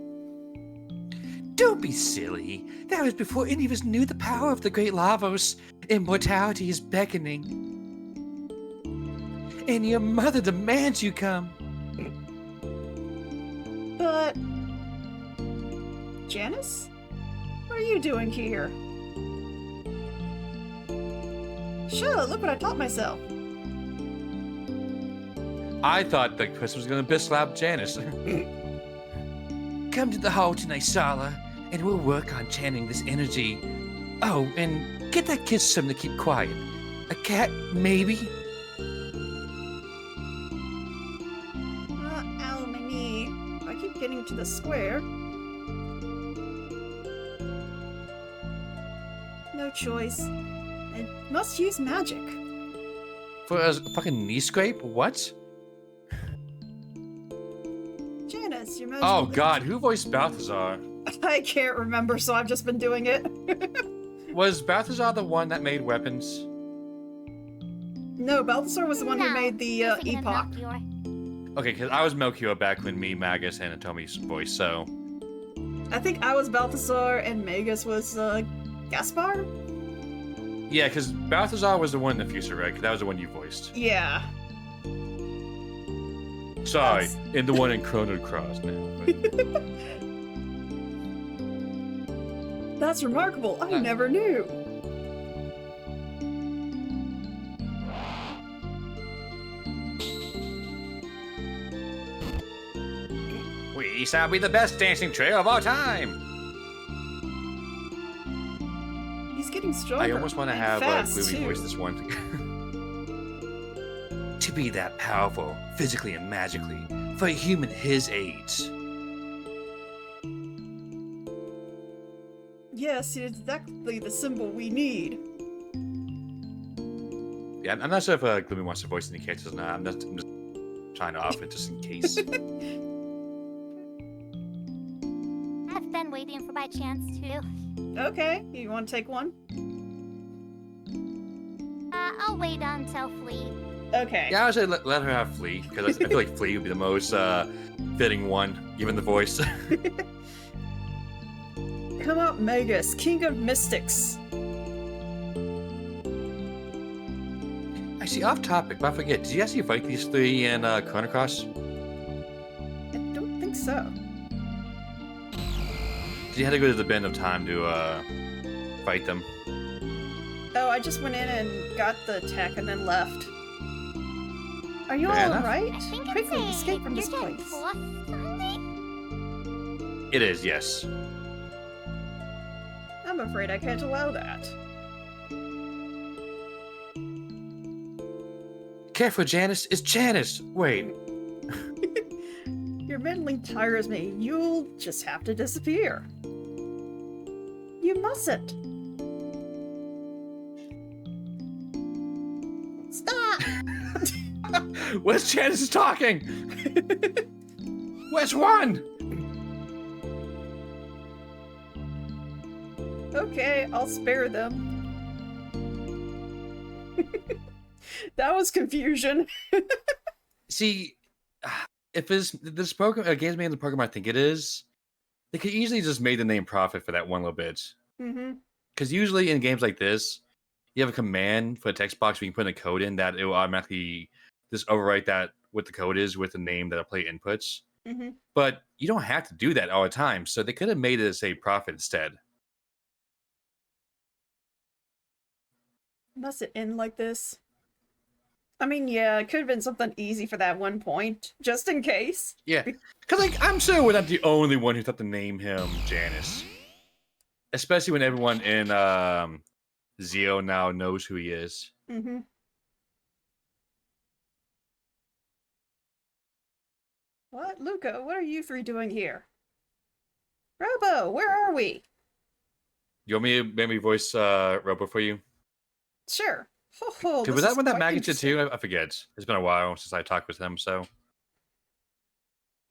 Don't be silly. That was before any of us knew the power of the great Lavos. Immortality is beckoning. And your mother demands you come. But... Janice? What are you doing here? Shala, look what I taught myself. I thought that Chris was gonna slap Janice. Come to the hall tonight, Sala, and we'll work on channeling this energy. Oh, and get that kid something to keep quiet. A cat, maybe? Ow, my knee. I keep getting to the square. No choice. I must use magic. For a fucking knee scrape? What? Janice, your magic. Oh god, who voiced Balthazar? I can't remember, so I've just been doing it. Was Balthazar the one that made weapons? No, Balthasar was the one who No, made the you're thinking of epoch. Melchior. Okay, because I was Melchior back when me, Magus, and Atomi's voice, so... I think I was Balthasar and Magus was Gaspar? Yeah, because Balthazar was the one in the Fuser, right? 'Cause that was the one you voiced. Yeah. Sorry, That's- in the one in Chrono Cross now. but- That's remarkable. I never knew. We shall be the best dancing trio of our time! He's getting stronger. I almost want to and have fast, Louis too. voice this one. To be that powerful, physically and magically, for a human his age. Yes, it's exactly the symbol we need. Yeah, I'm not sure if Gloomy wants to voice any characters or not. I'm just trying to offer it just in case. I've been waiting for my chance too. Okay, you want to take one? I'll wait until Flea. Okay. Yeah, I would say let her have Flea, because I feel like Flea would be the most fitting one, given the voice. Come out, Magus, King of Mystics. Actually, off topic, but I forget, did you actually fight these three in Chrono Cross? I don't think so. Did you have to go to the Bend of Time to fight them? Oh, I just went in and got the attack and then left. Are you Fair all enough. right? I think it's Quickly, escape from you're this getting place. fourth Sunday? It is, yes. I'm afraid I can't allow that. Careful, Janice. It's Janice. Wait. Your meddling tires me. You'll just have to disappear. You mustn't. Stop! Where's Janice talking? Which one? Okay, I'll spare them. That was confusion. See, if this Pokemon, a game's made in the Pokemon I think it is, they could easily just made the name Profit for that one little bit. Mm-hmm. Because usually in games like this, you have a command for a text box where you can put in a code in that it will automatically just overwrite that what the code is with the name that a player inputs. Mm-hmm. But you don't have to do that all the time, so they could have made it say Profit instead. Must it end like this? I mean, yeah, it could have been something easy for that one point, just in case. Yeah, because like I'm sure we're not the only one who thought to name him Janice, especially when everyone in Zio now knows who he is. Mm-hmm. What? Luca, what are you three doing here? Robo, where are we? You want me to maybe voice Robo for you? Sure. Oh, Was this that is when that quite maggot did interesting. too? I forget. It's been a while since I talked with him, so.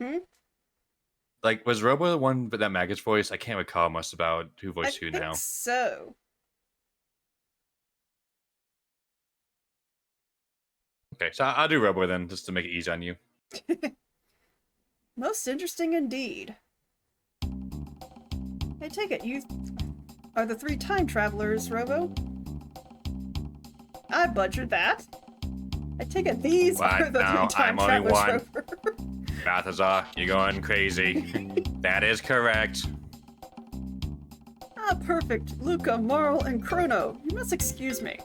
Hmm? Like, was Robo the one with that maggot's voice? I can't recall much about who I voiced who think now. so. Okay, so I'll do Robo then, just to make it easy on you. Most interesting indeed. I take it you are the 3 time travelers, Robo? I butchered that. I take it these What? are the 3 No, time I'm only travelers, one. Robo. Balthazar, you're going crazy. That is correct. Ah, perfect. Luca, Marl, and Chrono. You must excuse me.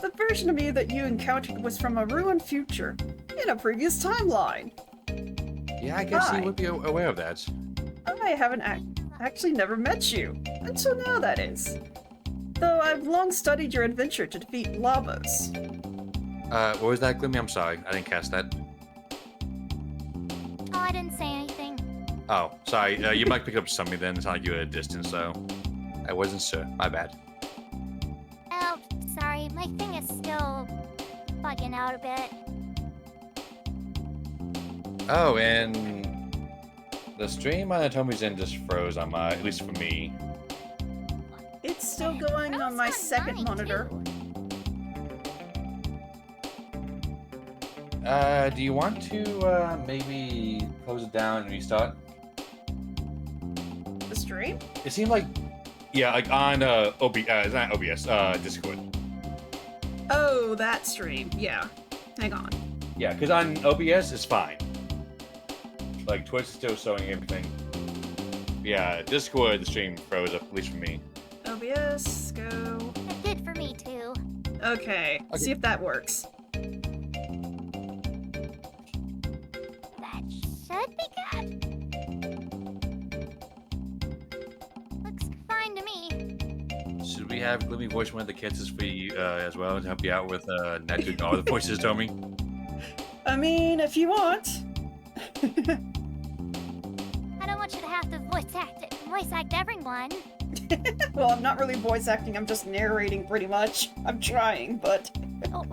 The version of me that you encountered was from a ruined future, in a previous timeline. Yeah, I guess Hi. you would be aware of that. I haven't actually never met you. Until now, that is. Though I've long studied your adventure to defeat Lavos. What was that, Glimmy? I'm sorry, I didn't catch that. Oh, I didn't say anything. Oh, sorry. You might pick up something then. It's not like you were at a distance, so I wasn't sure. My bad. Oh, sorry. My thing is still bugging out a bit. Oh, and the stream on Atomi's End just froze on my, at least for me. It's still going on my second monitor. Do you want to maybe close it down and restart? The stream? It seemed like, yeah, like on it's not OBS, Discord. Oh, that stream. Yeah. Hang on. Yeah, because on OBS it's fine. Like Twitch is still showing everything. Yeah, Discord the stream froze up, at least for me. OBS, go. It did for me too. Okay, see if that works. That should be good. Looks fine to me. Should we have Glimmy voice one of the kids for you as well to help you out with not doing all the voices, Tommy? I mean, if you want. I don't want you to have to voice act everyone. Well, I'm not really voice acting, I'm just narrating pretty much. I'm trying, but. Oh.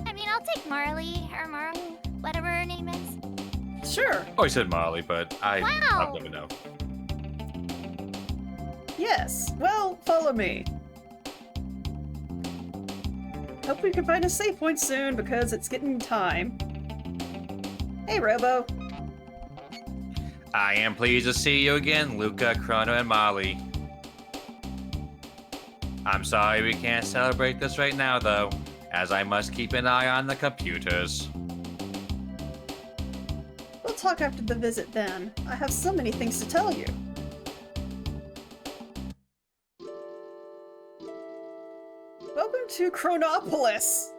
I mean, I'll take Marley or Marl, whatever her name is. Sure. Oh, he said Molly, but I'll Wow. never know. Yes. Well, follow me. Hope we can find a save point soon because it's getting time. Hey, Robo. I am pleased to see you again, Luca, Chrono, and Molly. I'm sorry we can't celebrate this right now, though, as I must keep an eye on the computers. We'll talk after the visit then. I have so many things to tell you. Welcome to Chronopolis.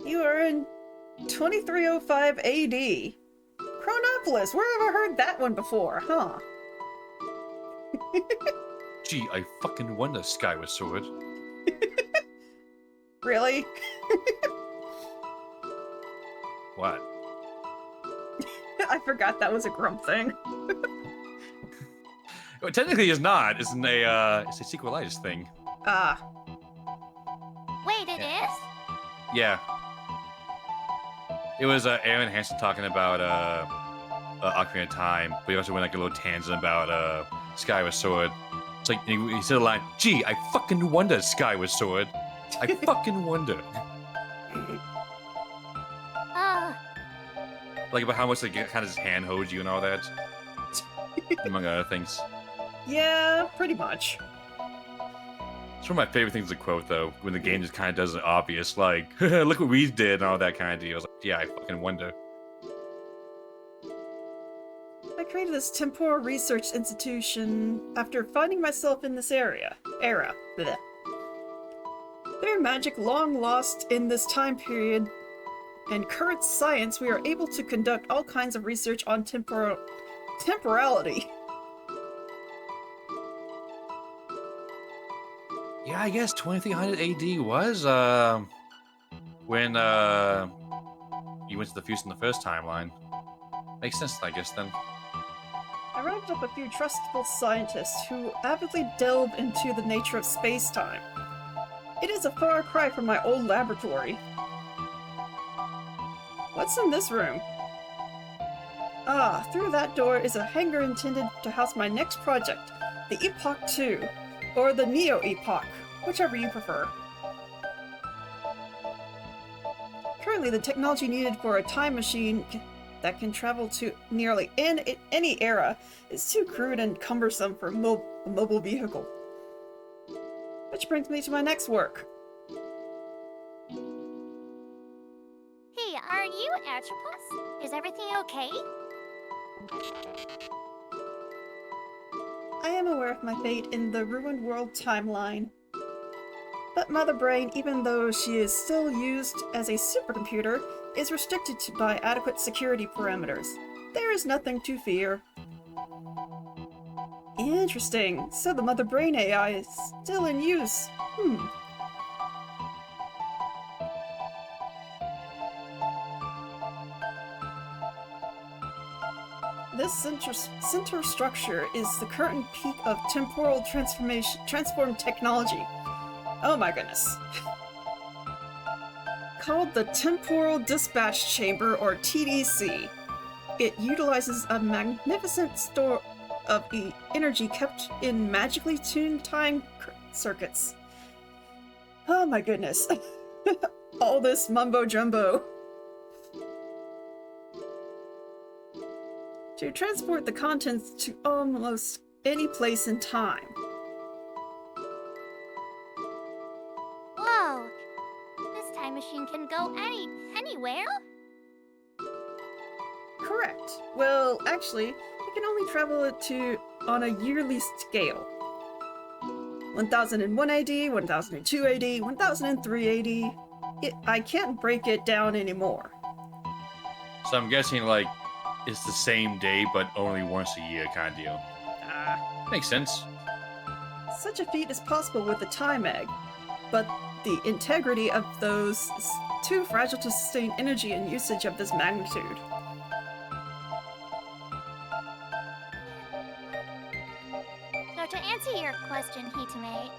You are in 2305 AD. Chronopolis, where have I heard that one before, huh? Gee, I fucking won the Skyward Sword. Really? What? I forgot that was a grump thing. Well, technically, it's not. It's a sequelitis thing. Ah. Wait, it is? Yeah. It was Aaron Hansen talking about Ocarina of Time, but he also went like a little tangent about Skyward Sword. It's like he said a line, "Gee, I fucking wonder, Skyward Sword. I fucking wonder." Like about how much like kind of his hand holds you and all that, among other things. Yeah, pretty much. It's one of my favorite things to quote though, when the game just kind of does it obvious, like "Look what we did" and all that kind of deal. I was like, yeah, I fucking wonder. I created this temporal research institution after finding myself in this era. Blech. Their magic long lost in this time period, and current science, we are able to conduct all kinds of research on temporality. Yeah, I guess 2300 AD was when you went to the future in the first timeline. Makes sense, I guess, then. I rounded up a few trustable scientists who avidly delve into the nature of space-time. It is a far cry from my old laboratory. What's in this room? Ah, through that door is a hangar intended to house my next project, the Epoch 2, or the Neo-Epoch, whichever you prefer. Currently, the technology needed for a time machine that can travel to nearly any era is too crude and cumbersome for a mobile vehicle. Which brings me to my next work. Hey, are you Atropos? Is everything okay? I am aware of my fate in the ruined world timeline. But Mother Brain, even though she is still used as a supercomputer, is restricted by adequate security parameters. There is nothing to fear. Interesting. So the Mother Brain AI is still in use. This center structure is the current peak of temporal transformed technology. Oh my goodness. Called the Temporal Dispatch Chamber, or TDC. It utilizes a magnificent store of energy kept in magically tuned time circuits. Oh my goodness. All this mumbo jumbo. To transport the contents to almost any place in time. Whoa! This time machine can go anywhere? Correct. Well, actually, it can only travel it to on a yearly scale. 1001 AD, 1002 AD, 1003 AD. I can't break it down anymore. So I'm guessing, like, it's the same day, but only once a year kind of deal. Makes sense. Such a feat is possible with the time egg, but the integrity of those is too fragile to sustain energy and usage of this magnitude. So to answer your question, Hitame,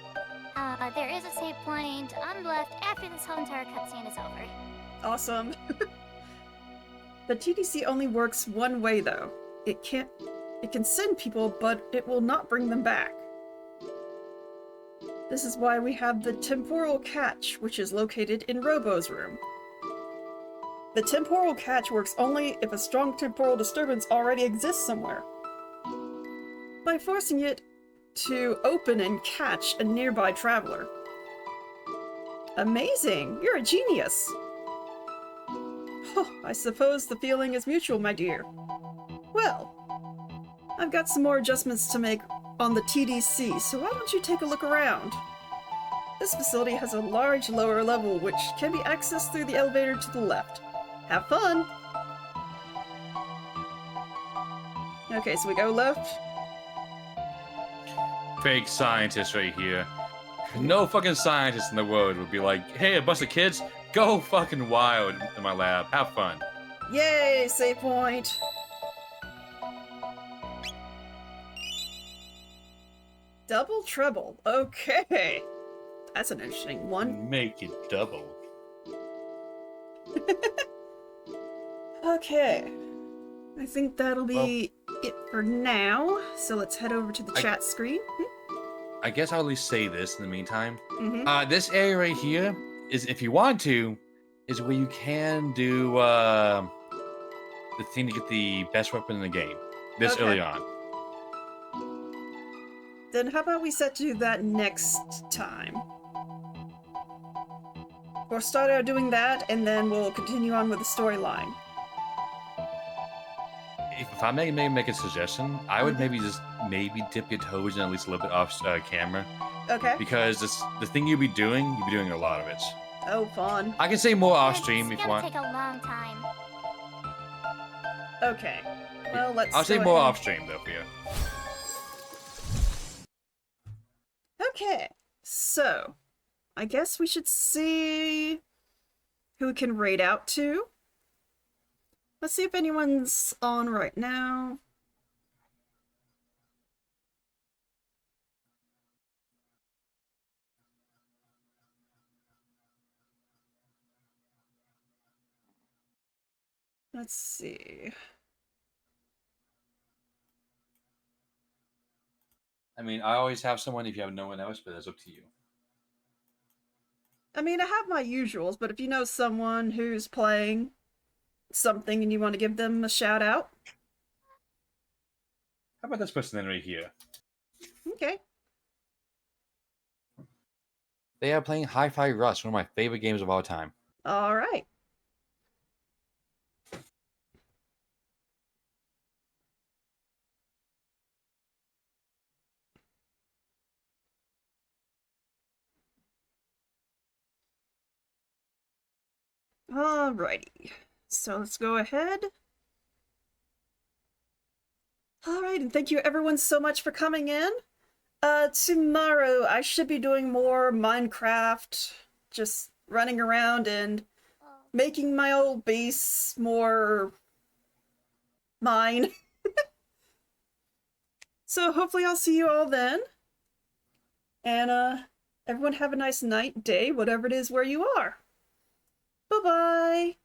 there is a save point on the left after this whole entire cutscene is over. Awesome. The TDC only works one way though. It can send people, but it will not bring them back. This is why we have the temporal catch, which is located in Robo's room. The temporal catch works only if a strong temporal disturbance already exists somewhere. By forcing it to open and catch a nearby traveler. Amazing! You're a genius! Oh, I suppose the feeling is mutual, my dear. Well, I've got some more adjustments to make on the TDC, so why don't you take a look around? This facility has a large lower level which can be accessed through the elevator to the left. Have fun! Okay, so we go left. Fake scientist right here. No fucking scientist in the world would be like, hey, a bunch of kids, go fucking wild in my lab. Have fun. Yay, save point! Double treble. Okay. That's an interesting one. Make it double. Okay. I think that'll be it for now. So let's head over to the chat screen. I guess I'll at least say this in the meantime. Mm-hmm. This area right here is, if you want to, is where you can do the thing to get the best weapon in the game. This Okay. early on. Then how about we set to that next time? We'll start out doing that, and then we'll continue on with the storyline. If I may make a suggestion, I would maybe dip your toes in at least a little bit off camera. Okay. Because the thing you'll be doing a lot of it. Oh, fun. I can say more off stream if you want. It's gonna take a long time. Okay. Well, let's I'll say go more ahead. off stream though for you. Okay. So, I guess we should see who we can raid out to. Let's see if anyone's on right now. Let's see. I mean, I always have someone if you have no one else, but that's up to you. I mean, I have my usuals, but if you know someone who's playing something and you want to give them a shout out, How about this person then right here? okay. They are playing Hi-Fi Rush, one of my favorite games of all time. All right. Alrighty. So let's go ahead. Alright, and thank you everyone so much for coming in. Tomorrow I should be doing more Minecraft, just running around and Oh. making my old base more mine. So hopefully I'll see you all then. And everyone have a nice night, day, whatever it is where you are. Bye-bye.